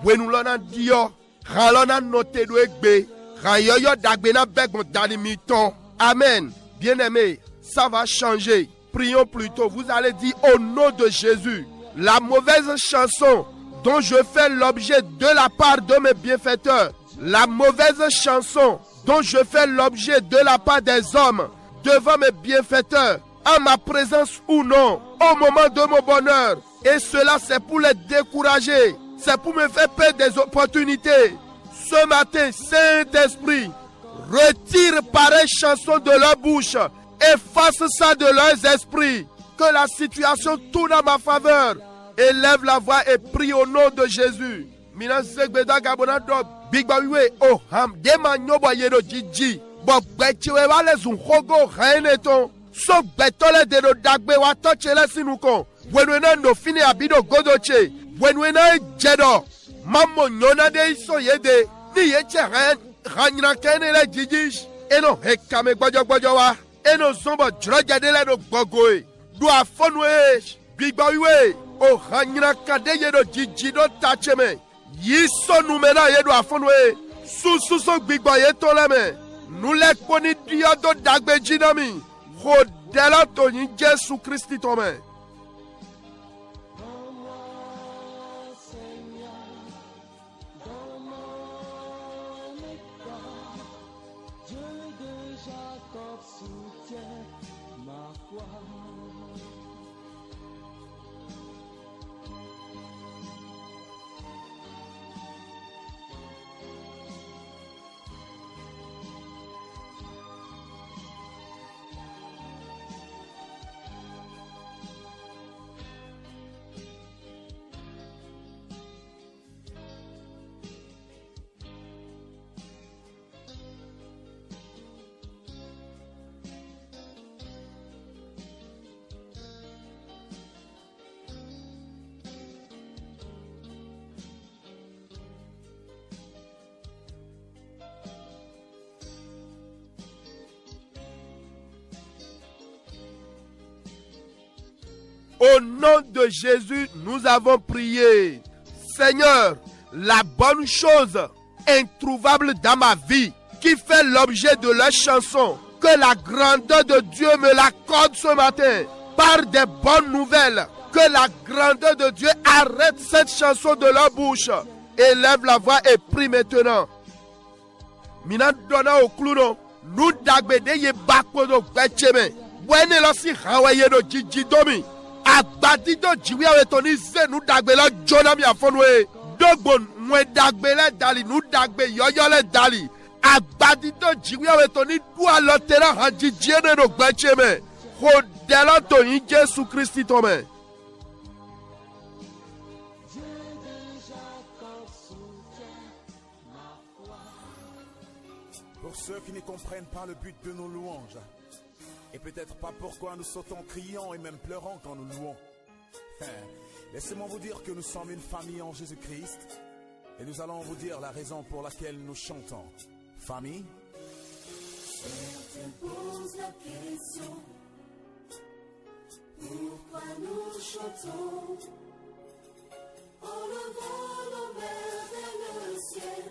Wenulona dio. Ralona note do ekbe. Rayoyo dagbena begon danimiton. Amen. Bien-aimés, ça va changer. Prions plutôt. Vous allez dire au nom de Jésus, la mauvaise chanson dont je fais l'objet de la part de mes bienfaiteurs, la mauvaise chanson dont je fais l'objet de la part des hommes devant mes bienfaiteurs, en ma présence ou non, au moment de mon bonheur. Et cela, c'est pour les décourager, c'est pour me faire perdre des opportunités. Ce matin, Saint-Esprit, retire pareille chanson de leur bouche, efface ça de leurs esprits, que la situation tourne à ma faveur. Élève la voix et prie au nom de Jésus. Mina segbeda gabona do bigbawiwe o ham dema nyobo yero jiji bo gbechiwe wale zunhogo haeneton so betole de do dagbe wa tochele sinuko wenwena no fini abido godoche wenwena jedo mammo nyona de iso yede ni yeche hanyina kenele jiji eno hekame gbojo wa eno zombo drojade le do gbogoe do afonwe bigbawiwe o hanyina kade yedo jiji do tacheme Yiso numena yedo afonwe sususo gbigbo yeto leme nule koni diodo dagbe jinami hodela toni Jesu Christi tome. Au nom de Jésus, nous avons prié. Seigneur, la bonne chose introuvable dans ma vie, qui fait l'objet de leur chanson, que la grandeur de Dieu me l'accorde ce matin, par des bonnes nouvelles, que la grandeur de Dieu arrête cette chanson de leur bouche. Élève la voix et prie maintenant. Mina donna au clouno, nous dagbede ye bakwodo gbecheme, wene losi hawaye do jijidomi. Agbadido jiwe toni se nu dagbe la jona mi afonwe dogbo mwe dagbe le dali nu dagbe yoyo le dali agbadido jiwe toni dua lotera hanjijiene no gbecheme hodela toni Jésus Christ tome. Pour ceux qui ne comprennent pas le but de nos louanges, et peut-être pas pourquoi nous sautons criant et même pleurant quand nous louons. Laissez-moi vous dire que nous sommes une famille en Jésus-Christ et nous allons vous dire la raison pour laquelle nous chantons. Famille. Certains posent la question, pourquoi nous chantons en levant nos mains vers le ciel?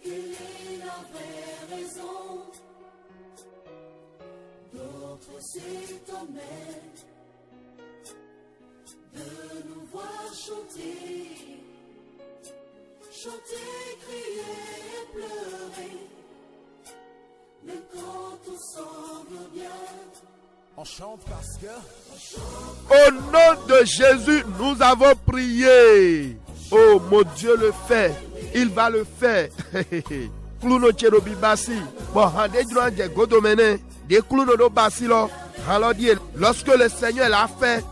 Quelle est la vraie raison? D'autres s'étonnaient de nous voir chanter, chanter, crier et pleurer, mais quand tout semble bien, on chante parce que au nom de Jésus, nous avons prié. Oh mon Dieu le fait, il va le faire. Clouno cherobi basi, bon hande djouanje godomene. Lorsque le Seigneur l'a fait,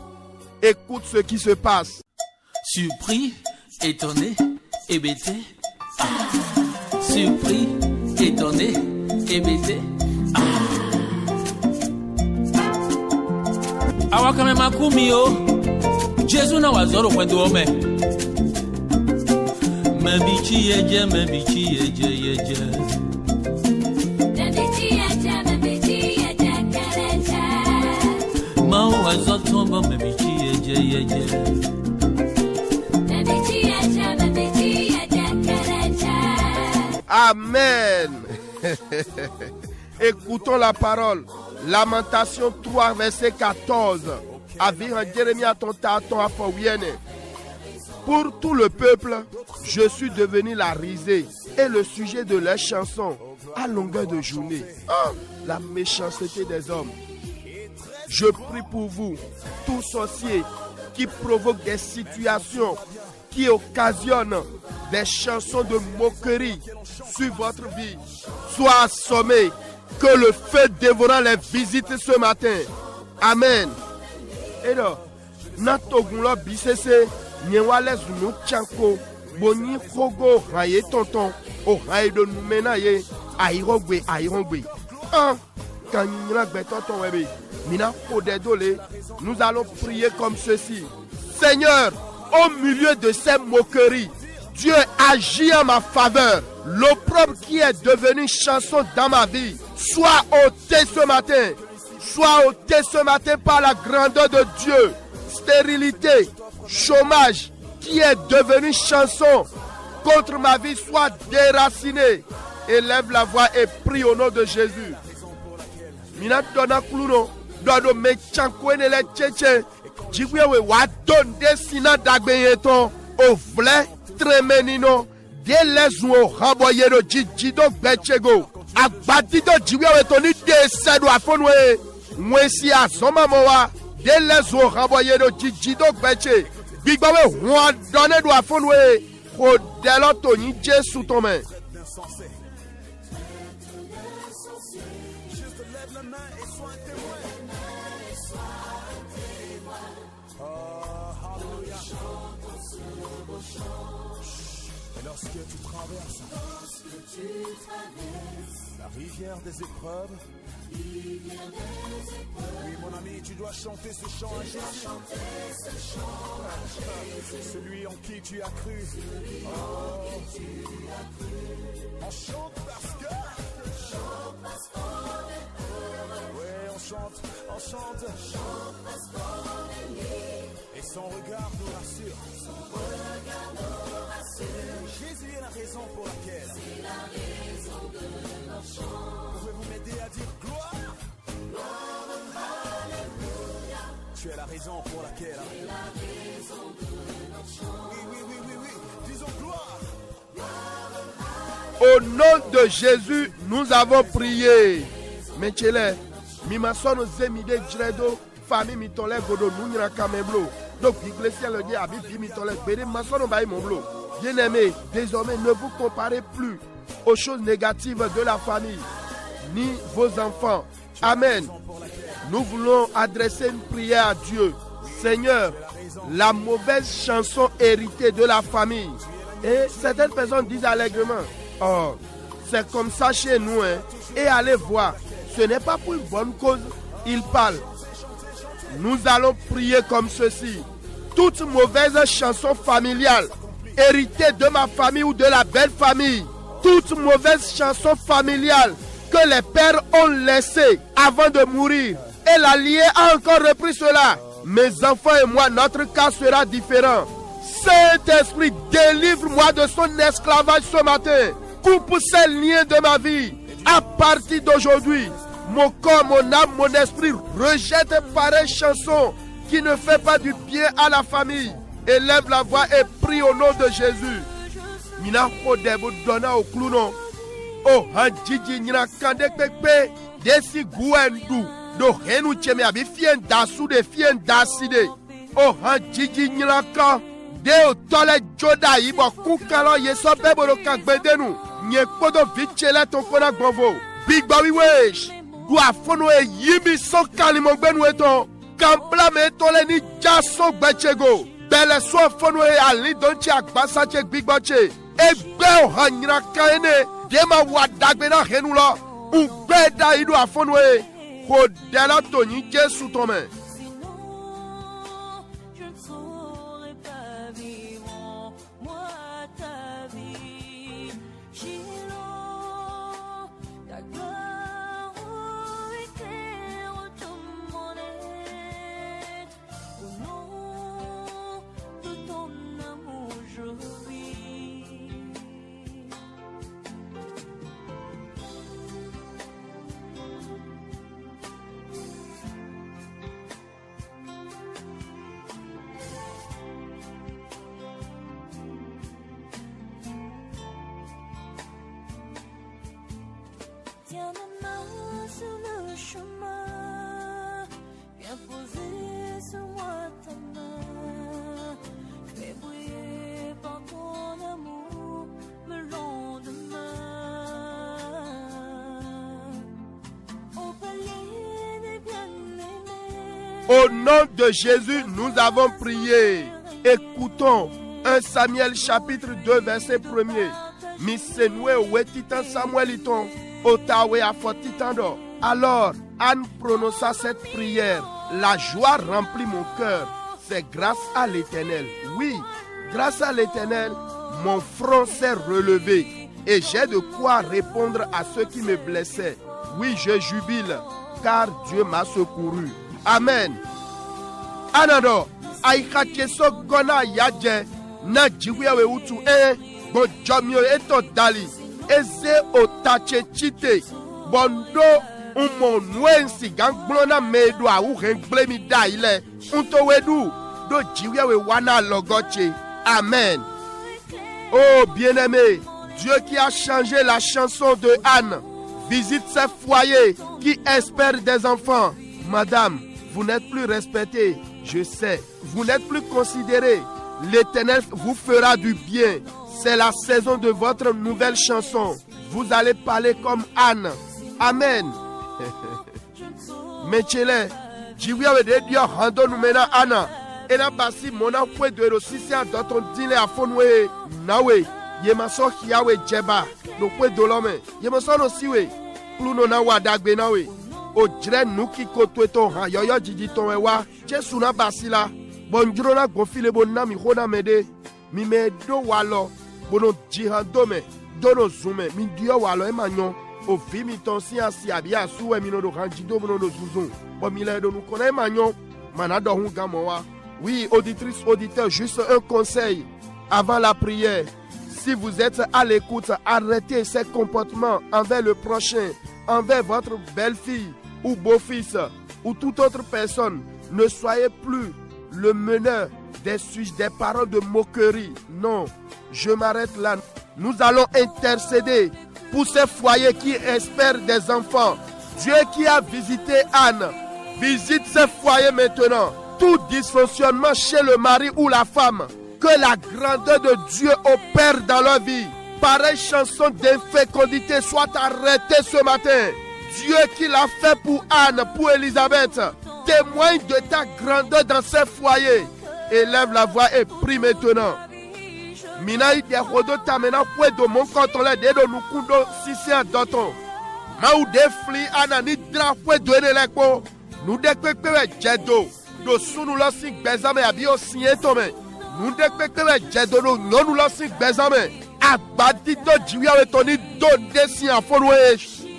écoute ce qui se passe. Surpris, étonné, hébété. Surpris, étonné, hébété. Awakame makumio, Jésus na wazoro kwendo ome. Mabichi yeje, yeje. Amen. Écoutons la parole. Lamentation 3, verset 14. Avira Jérémie à ton taton à Fawienne. Pour tout le peuple, je suis devenu la risée et le sujet de leurs chansons à longueur de journée. Oh, la méchanceté des hommes. Je prie pour vous, tous sorciers qui provoquent des situations qui occasionnent des chansons de moquerie sur votre vie. Sois assommés, que le feu dévorant les visite ce matin. Amen. Et là, Natogunlo Bisese, Nyewale Zunu Tchanko, Boni Kogo, Raye Tonton, O Raye de Noumenaye, Aïrogwe, Aïrogwe. Quand Tonton Webe, Mina Kodedole, nous allons prier comme ceci. Seigneur, au milieu de ces moqueries, Dieu agit en ma faveur. L'opprobre qui est devenu chanson dans ma vie, soit ôté ce matin. Soit ôté ce matin par la grandeur de Dieu. Stérilité, chômage qui est devenu chanson contre ma vie, soit déraciné. Élève la voix et prie au nom de Jésus. Mina dona kluno, dodo me chankwene le tchétché. Jigwewe wa don desina dagbeyeton au vle tremenino de lezuo raboyero jijido bechego agbadido jigwewe toni de sedu afonwe mwesi azoma mowa de lezuo raboyero jijido beche bigbawe wa donne do afonwe ko delo toni Jésus ton main. Lorsque tu traverses la rivière des épreuves, oui mon ami, tu dois chanter ce chant à Jésus. Celui en qui tu as cru. On chante parce que. Ouais, on chante. Et son regard nous rassure. Jésus est la raison pour laquelle. C'est la raison de notre chant. Pouvez-vous m'aider à dire gloire? Gloire, alléluia. Tu es la raison pour laquelle. C'est la raison de notre chant. Oui. Disons gloire. Au nom de Jésus, nous avons prié. Mechele, mimasono zemide dredo, famille mitole godo nunyra kameblo. Donc l'Église le dit à Bibi mitole bede masono baï monblo. Bien-aimés, désormais ne vous comparez plus aux choses négatives de la famille, ni vos enfants. Amen. Nous voulons adresser une prière à Dieu. Seigneur, la mauvaise chanson héritée de la famille. Et certaines personnes disent allègrement, oh, c'est comme ça chez nous, hein. Et allez voir, ce n'est pas pour une bonne cause, ils parlent. Nous allons prier comme ceci. Toute mauvaise chanson familiale, héritée de ma famille ou de la belle famille, toute mauvaise chanson familiale que les pères ont laissée avant de mourir, et l'allié a encore repris cela. Mes enfants et moi, notre cas sera différent. Saint-Esprit, délivre-moi de son esclavage ce matin. Coupe ces liens de ma vie. À partir d'aujourd'hui, mon corps, mon âme, mon esprit rejette pareille chanson qui ne fait pas du bien à la famille. Élève la voix et prie au nom de Jésus. Mina Kodebu donna au clounon. Oh, Hadjiji Nina Kande Pepe, Desi Gouendou, Do Renu Cheme Abi Fien Dasu de Fien Daside. Oh, Hadjiji Nina Ka, Deo Tole Joda Ibo Kukalo Yeso Bebolo Kagbedenu, Nye Kodo Vichele Tonkona Govo, Big Bawi Wesh, Guafono e Yimi So Kalimogben Weton, Kambla Me Tole Ni Jaso Bechego. Belle soit fono e ali donchi akbasa che big bache. Egbe o hanyra kaene. Dema wadagbe na henula. Ugbe da idu afono e. Kodela toni Jésus ton main. Au nom de Jésus, nous avons prié. Écoutons 1 Samuel chapitre 2 verset 1er. Misenwe wetitan Samueliton, otawe afotitando. Alors, Anne prononça cette prière. La joie remplit mon cœur. C'est grâce à l'Éternel. Oui, grâce à l'Éternel, mon front s'est relevé. Et j'ai de quoi répondre à ceux qui me blessaient. Oui, je jubile, car Dieu m'a secouru. Amen. Anado, aikacheso gona yadje, na jiwewe utu bon jomio eto dali, eze otache chite, bondo umo nwensi gangblona medo a urengle mi daile, unto wedu, do jiwewe wana logoche. Amen. Oh bien-aimé, Dieu qui a changé la chanson de Anne, visite ces foyers qui espèrent des enfants. Madame, vous n'êtes plus respectée, je sais. Vous n'êtes plus considérée. L'Éternel vous fera du bien. C'est la saison de votre nouvelle chanson. Vous allez parler comme Anne. Amen. Mechele, jiwiawe de Dieu rando numena Anna. Ena basi mona fwe de rosisia doton dile afonwe nawe. Yemaso hiawe jeba. No fwe dolome. Yemaso no siwe. Pluno na wadagbe nawe. Ojre nuki kotweto ha yoyo jiji ton ewa. Jesu na basila. Bonjuro na gonfile bona mi hona mede. Mi medo walo. Bono jihadome. Dono zume. Mi dio walo emanyon. O vi mi ton si ansi abia suwe mi no do ranjido bono do zuzun. Bon mi le do nou kona emanyon. Manado hun gamowa. Oui, auditrice, auditeur, juste un conseil avant la prière. Si vous êtes à l'écoute, arrêtez ces comportements envers le prochain, envers votre belle-fille ou beau-fils ou toute autre personne. Ne soyez plus le meneur des paroles de moquerie. Non, je m'arrête là. Nous allons intercéder pour ces foyers qui espèrent des enfants. Dieu qui a visité Anne, visite ces foyers maintenant. Tout dysfonctionnement chez le mari ou la femme, que la grandeur de Dieu opère dans leur vie. Pareille chanson d'infécondité soit arrêtée ce matin. Dieu qui l'a fait pour Anne, pour Elisabeth, témoigne de ta grandeur dans ces foyers. Élève la voix et prie maintenant. Minaï de rodo tamena fue de mon canton la de nukundo sisi adoton. Maou de fli anani dra fue de neleko. Nous dekwekwere jedo. Do sunu lo si gbezame abi o siye tome. Nous dekwekwere jedo no nyonu lo si gbezame. Agbadi do jiwiawe toni do desi afonwe.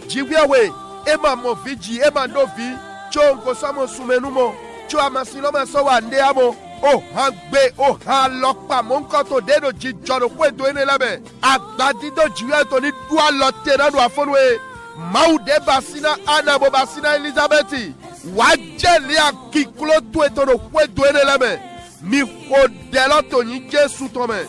Jiwiawe ema mo viji ema no vi. Cho nkosamo sumenumo. Cho amasilo maso wande amo. Oh hangbe oh halokpa mon koto de do jijoro kwe do ene labe. Agbadi do jiwiawe toni dua lotera do afonwe. Mau de basina Anna bo basina Elizabeth. Wajeli akiklo tu etono kwe do ene labe. Mi hodelo toni Jesu tome.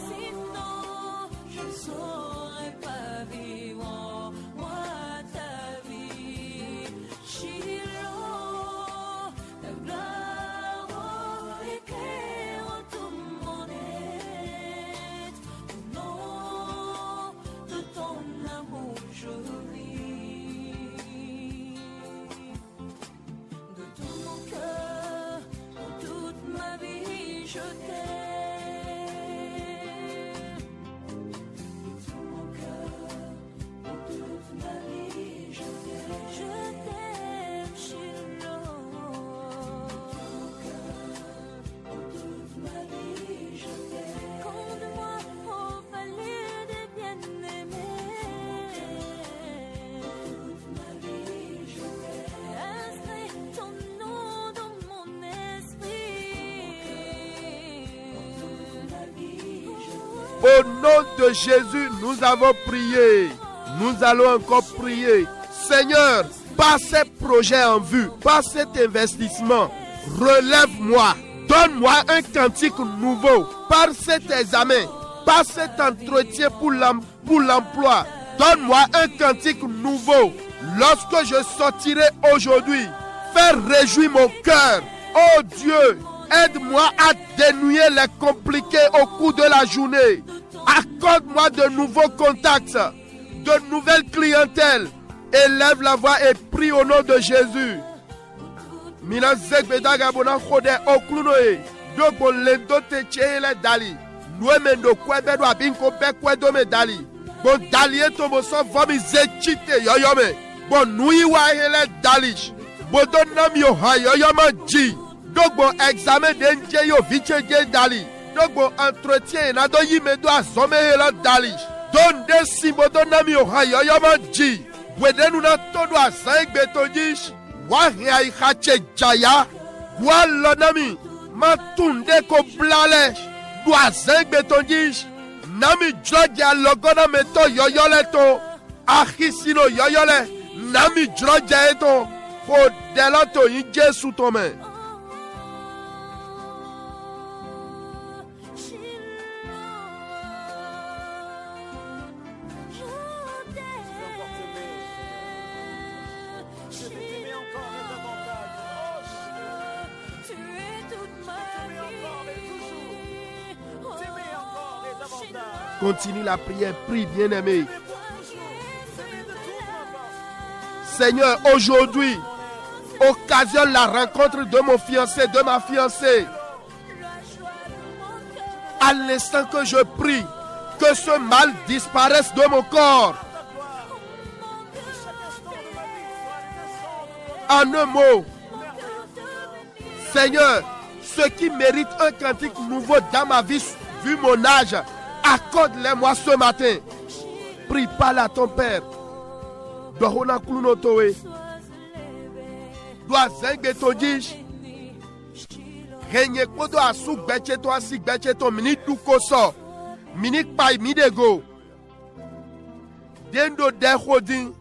Au nom de Jésus, nous avons prié. Nous allons encore prier. Seigneur, par ces projets en vue, par cet investissement, relève-moi. Donne-moi un cantique nouveau. Par cet examen, par cet entretien pour l'emploi, donne-moi un cantique nouveau. Lorsque je sortirai aujourd'hui, fais réjouir mon cœur. Oh Dieu, aide-moi à dénouer les compliqués au cours de la journée. Accorde-moi de nouveaux contacts, de nouvelles clientèles. Élève la voix et prie au nom de Jésus. Mina zegbedaga bona khode okluno e. Dogo lendo te chele dali. Nuemendo kwebe do abinko bekwedo me dali. Bon dali eto mo so vomi zechite yoyome. Bon nui wa hele dalish. Bodo nam yo ha yoyoma ji. Dogbo examen denje yo viche je dali. Dogbo entretien na do yime do azome hele dalish. Don de simbo do nam yo ha yoyoma ji. Wedenu na todo azang betojish. Wahi ai hache jaya. Wala nami. Matunde ko blale. Do azang betonjish. Nami jodja logona meto yoyole to. Achisino yoyole. Nami jodja eto. Ko delato yin Jesu tome. Continue la prière, prie bien-aimé. Seigneur, aujourd'hui, occasionne la rencontre de mon fiancé, de ma fiancée. À l'instant que je prie, que ce mal disparaisse de mon corps. En un mot, Seigneur, ceux qui méritent un cantique nouveau dans ma vie, vu mon âge, accorde-les-moi ce matin. Prie pas à ton Père. Dohona klunotowe. Doa zengbe tondish. Renye kodo asu beche to asik beche to minit du koso. Minit pay midego. Dendo de hodin.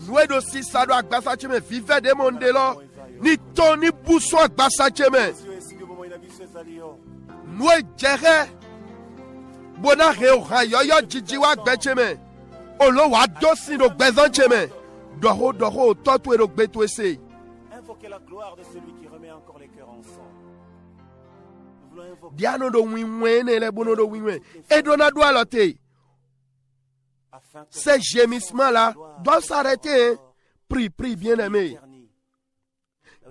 Nuedo si sado akbasa cheme vive de mondelo. Ni toni buso akbasa cheme. Nue jere. Bona reo hayoyo jijiwa gbecheme. Olo wa dosi no gbezan cheme. Doho totu ero gbetwese. Invoquez la gloire de celui qui remet encore les cœurs ensemble. Nous voulons invoquer Diano do winwene le bono do winwe. Et dona doit loter. Ces gémissements là doivent s'arrêter. Hein? Prie bien aimé.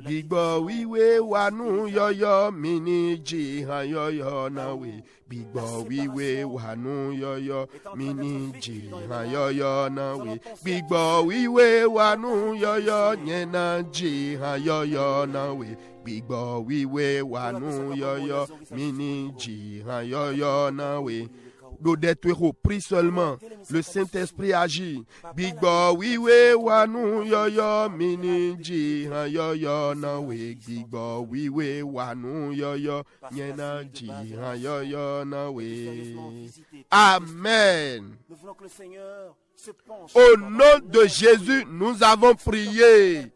Bigbo wiwe wanu yoyo mini jihan yoyo na we. Bigbo wiwe wanu yoyo mini jihan yoyo na we. Bigbo wiwe wanu yoyo nyena jihan yoyo na we. Bigbo wiwe wanu yoyo mini jihan yoyo na we. Prie seulement, le Saint-Esprit agit. Big boy, oui, we, wanu, yo, yo, mini, ji, ha, yo, yo, na, we, big boy, oui, we, wanu, yo, yo, nyena, ji, ha, yo, yo, na, we. Amen. Au nom de Jésus, nous avons prié.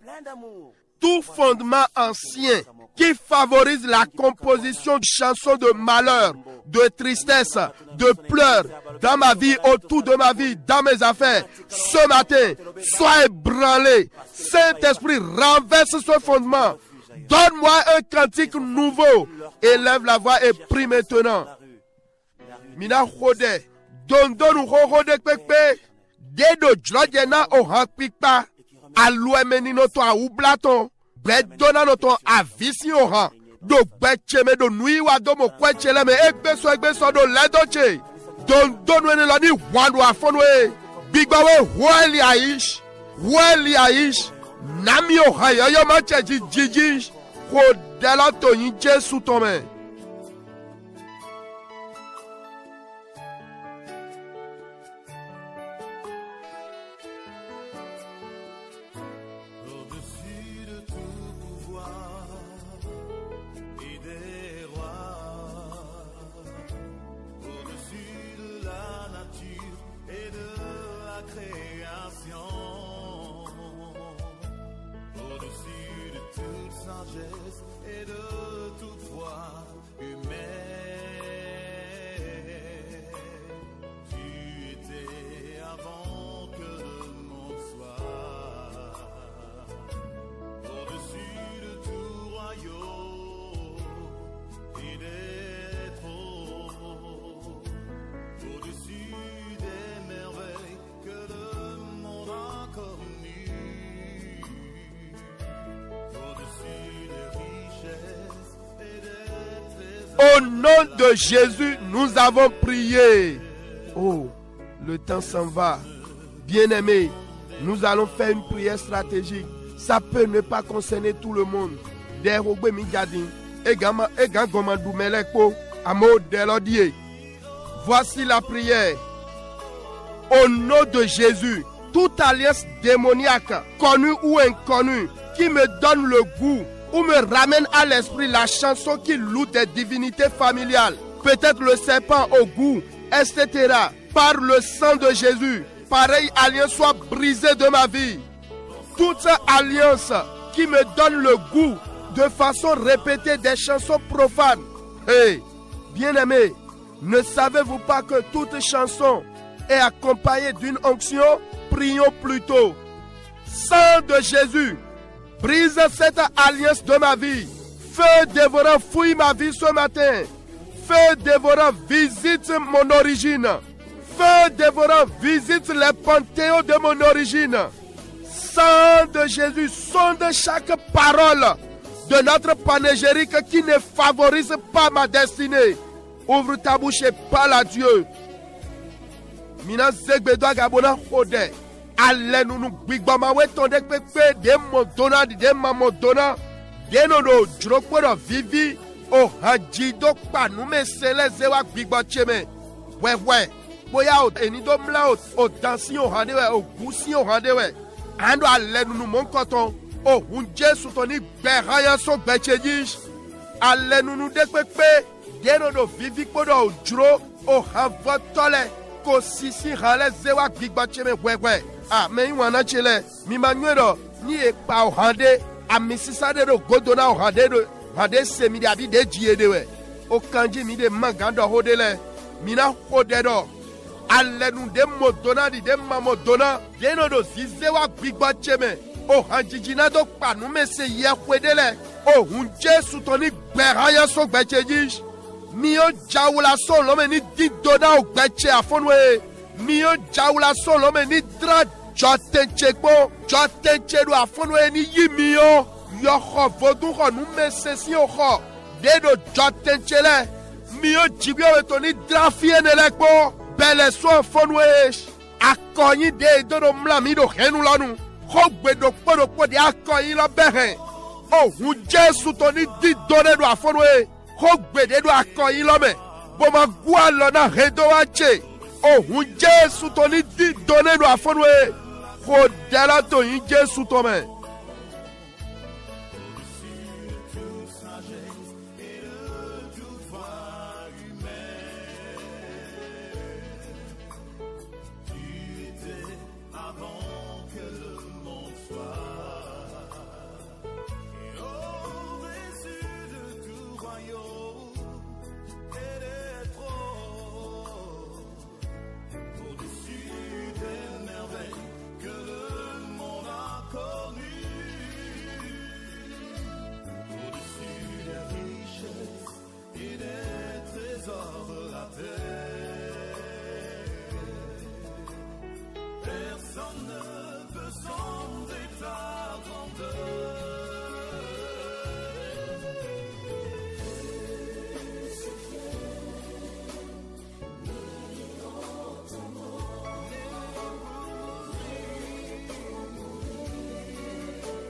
Tout fondement ancien qui favorise la composition de chansons de malheur, de tristesse, de pleurs dans ma vie, autour de ma vie, dans mes affaires, ce matin, sois ébranlé. Saint-Esprit, renverse ce fondement. Donne-moi un cantique nouveau. Élève la voix et prie maintenant. Mina khode, dondonu khode pepe, dedo jlodjena o hakpikpa, alue menino to a ublaton. Bedona noton avisi oran do becheme do nui wa do mo kwechele me egbeso do ledoche don wene lani wandu afonwe bigbawe weli aish nami o hayo yo mache jiji ko dela to yin Jesu tome. Et de toute foi humaine, tu étais avant que le monde soit, au-dessus de tout royaume et des trônes, au-dessus des merveilles que le monde a connues, au-dessus Au nom de Jésus, nous avons prié. Oh, le temps s'en va. Bien-aimés, nous allons faire une prière stratégique. Ça peut ne pas concerner tout le monde. Voici la prière. Au nom de Jésus, toute alliance démoniaque, connue ou inconnue, qui me donne le goût ou me ramène à l'esprit la chanson qui loue des divinités familiales, peut-être le serpent au goût, etc. Par le sang de Jésus, pareille alliance soit brisée de ma vie. Toute alliance qui me donne le goût de façon répétée des chansons profanes. Hey, bien-aimés, ne savez-vous pas que toute chanson est accompagnée d'une onction? Prions plutôt. Sang de Jésus, brise cette alliance de ma vie. Feu dévorant fouille ma vie ce matin. Feu dévorant visite mon origine. Feu dévorant visite les panthéons de mon origine. Sang de Jésus, sonde chaque parole de notre panégyrique qui ne favorise pas ma destinée. Ouvre ta bouche et parle à Dieu. Mina zegbedo gabona hode. Allez nous bigbama wetonde pepe de modona de mamodona. De no droko no vivi o hajido pa nu me sele zewa bigba cheme. Ouais. Boya o enido mla o dansi o handewe o gusi o handewe. Ando allez nous mon coton. O hunje sutoni beraya so bechejish. Allez nous de pepe. Deno do vivi kodo o dro o havotole ko sisi hale zewa bigba cheme wewe. Ah me wana chele mi manwero ni e pa o hande amisisa de do godona o hande do hande semi de abi de jiede we o kanji mi de magando hodele mina hodedo alle nu de modona di de mamodona deno do zizewa bigba cheme o hanjijina do panu me se ye kwedele o hunje sutoni beraya so gbechejish mi o jawula so lo me ni didona o gbeche afonwe mi o jawula so lo me ni dra jotenchekpo jotenchedu afonwe ni yimi o yo kho vodun kho nu me se si o kho de do jotenchele mi o jibi o to ni dra fie ne lekpo bele so afonwe akoyin de do mla mi do henu lanu kho gbedo podo de akoyin lo behen o hu Jesu to ni didore do afonwe kho gbede do akoyin lo me bo ma gwa lo na redo ache o hu Jesu to ni didore do afonwe kho dela to yin Jesu to me.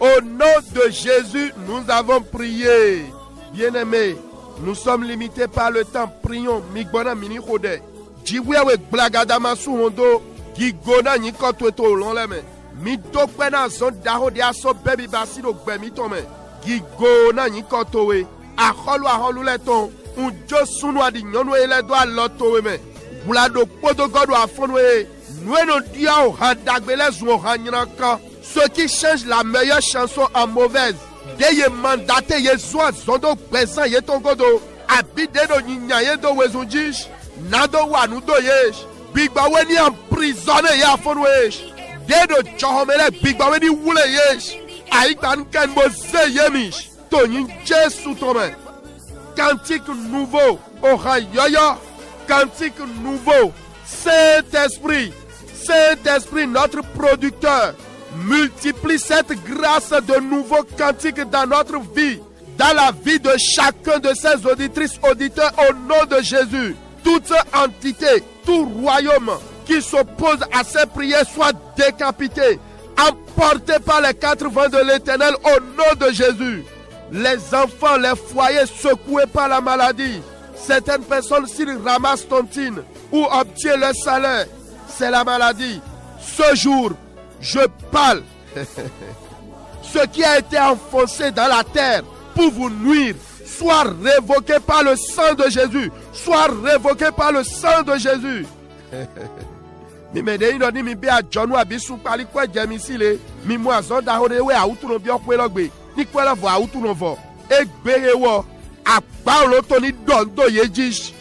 Au nom de Jésus, nous avons prié. Bien-aimés, nous sommes limités par le temps. Prions. Migbona mini khode. Jiwewe blagadama suhondo. Gigona nyikotweto lonleme. Mitokpena zon daho de aso baby basido gbemitome. Gigona nyikotowe. Aholu leton. Unjo sunwa di nyono ele do alotowe me. Bulado podogodo afonwe. Nueno dia o hadagbele zuo hanyranka. Ceux qui changent la meilleure chanson en mauvaise. Deye mandate ye zwa zondo présent ye tongodo. Abide do nyinya do wezunjish. Nado wanu do yesh. Bigba weni emprisonné ya fonwesh. Dedo johomele bigba weni wule yesh. Aïkban ken mose yemish. Tonin Jesu tome. Cantique nouveau. Oha yoyo. Cantique nouveau. Saint-Esprit. Saint-Esprit, notre producteur. Multiplie cette grâce de nouveaux cantiques dans notre vie. dans la vie de chacun de ces auditrices, auditeurs, au nom de Jésus. Toute entité, tout royaume qui s'oppose à ces prières soit décapité, emporté par les quatre vents de l'Éternel au nom de Jésus. Les enfants, les foyers secoués par la maladie. Certaines personnes, s'ils ramassent tontine ou obtiennent leur salaire, c'est la maladie. Ce jour, je parle. Ce qui a été enfoncé dans la terre pour vous nuire, soit révoqué par le sang de Jésus. Soit révoqué par le sang de Jésus. Mi me de ino ni mi be ajonu abi sun pali kwa jemi sile mi mu azon da hore we awutu no bi okwe logbe ni kwela vo awutu no vo egbere wo agba lo to ni dondo yeji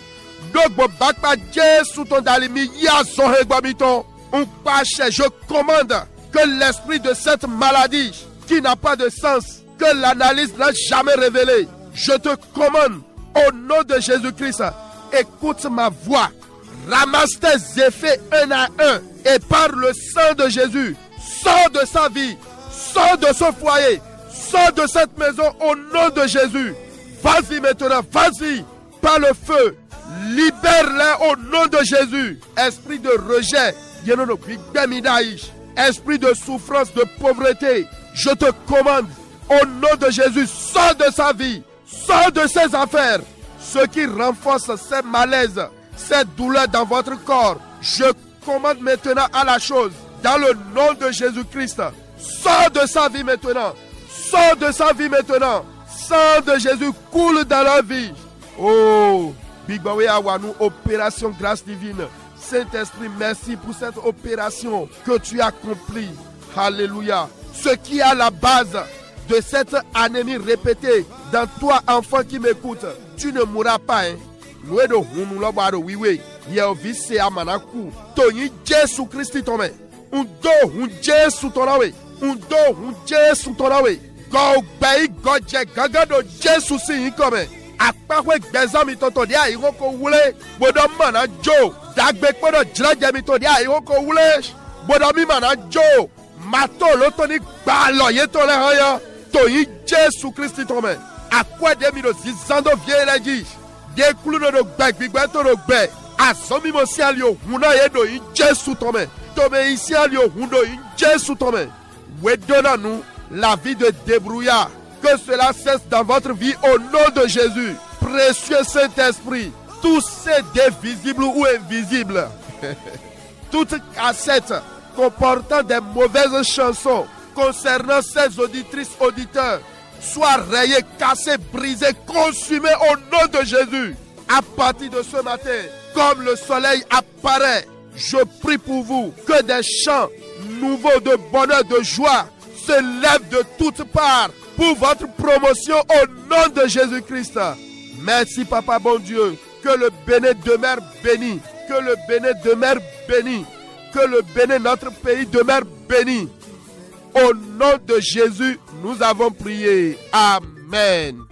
dogbo bakpa Jésus ton dali mi ya so he gba mi ton on passe je commande que l'esprit de cette maladie qui n'a pas de sens que l'analyse n'a jamais révélé, je te commande au nom de Jésus-Christ, écoute ma voix. Ramasse tes effets un à un et par le sang de Jésus, sors de sa vie, sors de ce foyer, sors de cette maison au nom de Jésus. Vas-y maintenant, vas-y, par le feu, libère-les au nom de Jésus. Esprit de rejet, esprit de souffrance, de pauvreté, je te commande au nom de Jésus, sors de sa vie, sors de ses affaires. Ce qui renforce ces malaises, ces douleurs dans votre corps, je commande maintenant à la chose, dans le nom de Jésus-Christ. Sors de sa vie maintenant. Sors de sa vie maintenant. Sang de Jésus coule dans leur vie. Oh, Big Bawe Awanou, opération grâce divine. Saint-Esprit, merci pour cette opération que tu as accomplie. Alléluia. Ce qui est à la base de cette anémie répétée dans toi, enfant qui m'écoute, tu ne mourras pas. Nous de hunu lo baro wiwe ye ovise amanaku toni Jésus Christ tome undo hun Jésus torawe undo hun Jésus torawe go bai go je gagado Jésus si ikome apahwe gbezami toto dia iroko wule bodo mana jo dagbe podo jraje mi to dia iroko wule bodo mi mana jo mato lo toni gba lo ye to le haya toni Jésus Christ tome akwa de mi do zizando vie leji de kulu no gbe gbigbe to no gbe asomi mo si ali ohun na ye do yin Jésus tome tome isi ali ohun do yin Jésus tome we donna nous la vie de débrouillard, que cela cesse dans votre vie au nom de Jésus. Précieux Saint-Esprit, tous ces dés visibles ou invisibles, toute cassette comportant des mauvaises chansons concernant ces auditrices, auditeurs, soient rayées, cassées, brisées, consumées au nom de Jésus. À partir de ce matin, comme le soleil apparaît, je prie pour vous que des chants nouveaux de bonheur, de joie se lèvent de toutes parts pour votre promotion au nom de Jésus-Christ. Merci Papa bon Dieu, que le Bénin demeure béni, que le Bénin demeure béni, que le Bénin, notre pays, demeure béni. Au nom de Jésus, nous avons prié. Amen.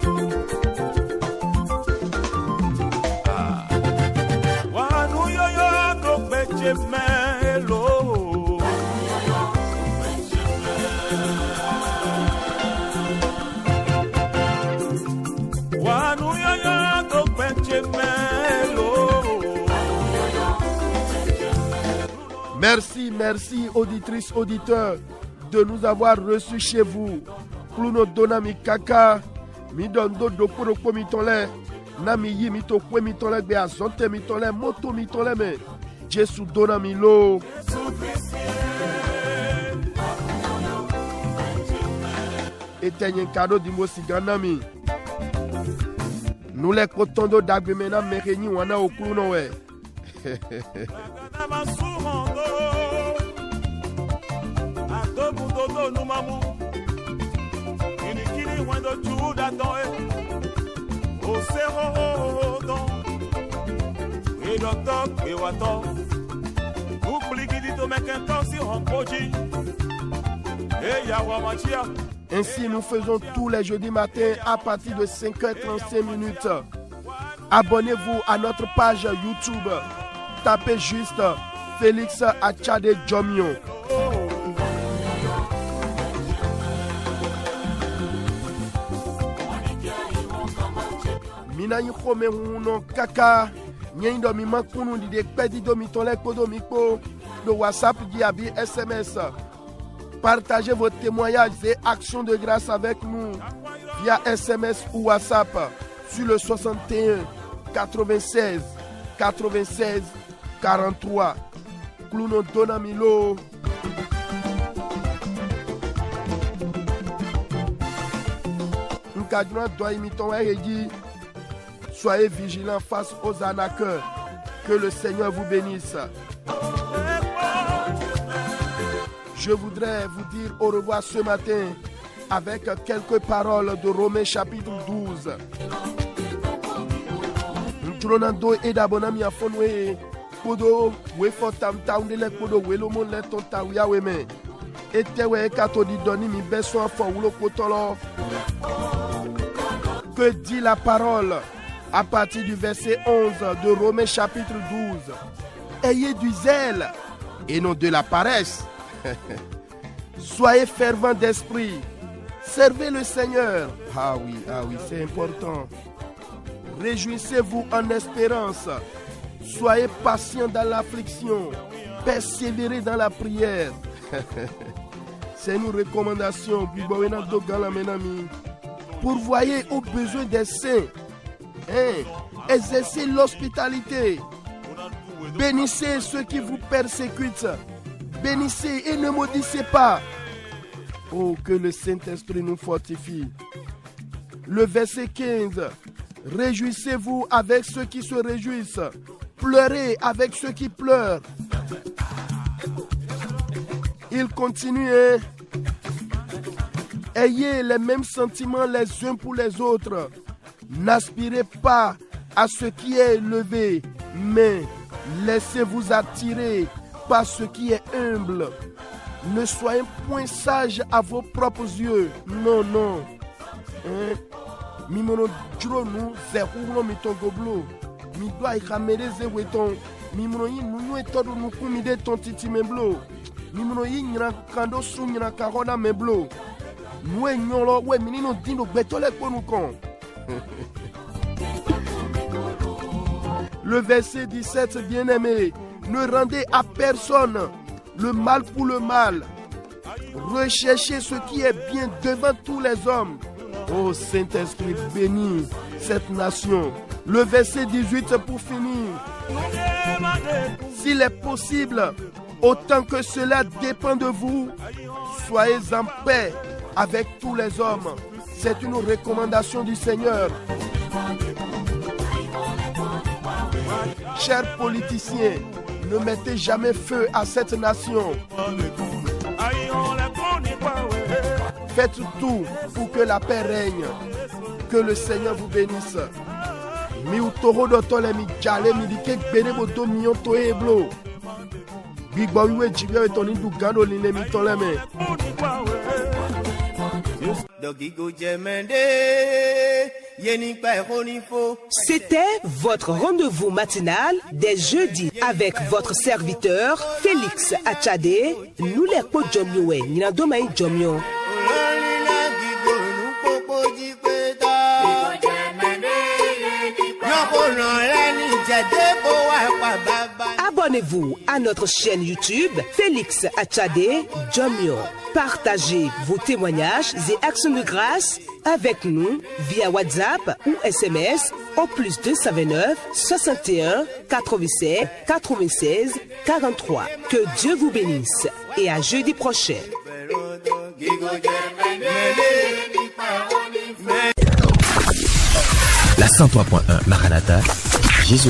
Merci, merci, auditrices, auditeurs, de nous avoir reçus chez vous. Pluno dona mi kaka, mi dondo doko mi tole, na mi yi mi to kwe mi tole, be azonte mi tole, moto mi tole me. Jésus dona mi lo. Etenye kado di mo sigana mi. Nous les kotondo dagmena mereni wana okluno we. Ainsi, nous faisons tous les jeudis matins à partir de 5h35. Abonnez-vous à notre page YouTube. Tapez juste Félix Achade Djomion. mina yikome huno kaka nyendo mi makunu di de pedi do mi tole kodo mi ko de WhatsApp diabi SMS. Partagez vos témoignages et actions de grâce avec nous via SMS ou WhatsApp sur le 61 96 96 43. Cluno Donamilo. Soyez vigilants face aux arnaqueurs. Que le Seigneur vous bénisse. Je voudrais vous dire au revoir ce matin avec quelques paroles de Romains chapitre 12. Ntronando edabonami afonwe kodo we fotam taundele kodo welomon le tontawiya weme. Etewe katodi doni mi besoin fo wulo potolo. Que dit la parole à partir du verset 11 de Romains chapitre 12? Ayez du zèle et non de la paresse. Soyez fervents d'esprit. Servez le Seigneur. Ah oui, c'est important. Réjouissez-vous en espérance. Soyez patients dans l'affliction. Persévérez dans la prière. C'est une recommandation. Pourvoyez aux besoins des saints. Exercez l'hospitalité. Bénissez ceux qui vous persécutent. Bénissez et ne maudissez pas. Oh, que le Saint-Esprit nous fortifie. Le verset 15. Réjouissez-vous avec ceux qui se réjouissent. Pleurez avec ceux qui pleurent. Il continue. Ayez les mêmes sentiments les uns pour les autres. N'aspirez pas à ce qui est élevé, mais laissez-vous attirer par ce qui est humble. Ne soyez point sages à vos propres yeux. Non. Mimono dronu zehuno mitogoblo. Mi doit ikamere zeweton. Mimono yi nunu etodo nukumi de ton titi memblo. Mimono yi nyina kando su nyina karona memblo. Nous nyolo we minino dino betole konukon. Le verset 17, bien-aimé, ne rendez à personne le mal pour le mal. Recherchez ce qui est bien devant tous les hommes. Oh Saint-Esprit, bénis cette nation. Le verset 18 pour finir. S'il est possible, autant que cela dépend de vous, soyez en paix avec tous les hommes. C'est une recommandation du Seigneur. Chers politiciens, ne mettez jamais feu à cette nation. Faites tout pour que la paix règne. Que le Seigneur vous bénisse. Mi utoro dotole mi jale mi dike bene boto mi on to eblo. Bigbo wiwe jibia etoni du gando line mi toleme. C'était votre rendez-vous matinal des jeudis avec votre serviteur Félix Achade. Nous les po jomiowe, nina doma in jomio. Abonnez-vous à notre chaîne YouTube Félix Achade Jomio. Partagez vos témoignages et actions de grâce avec nous via WhatsApp ou SMS au plus 229 61 87 96 43. Que Dieu vous bénisse et à jeudi prochain. La 103.1 Maranatha, Jésus.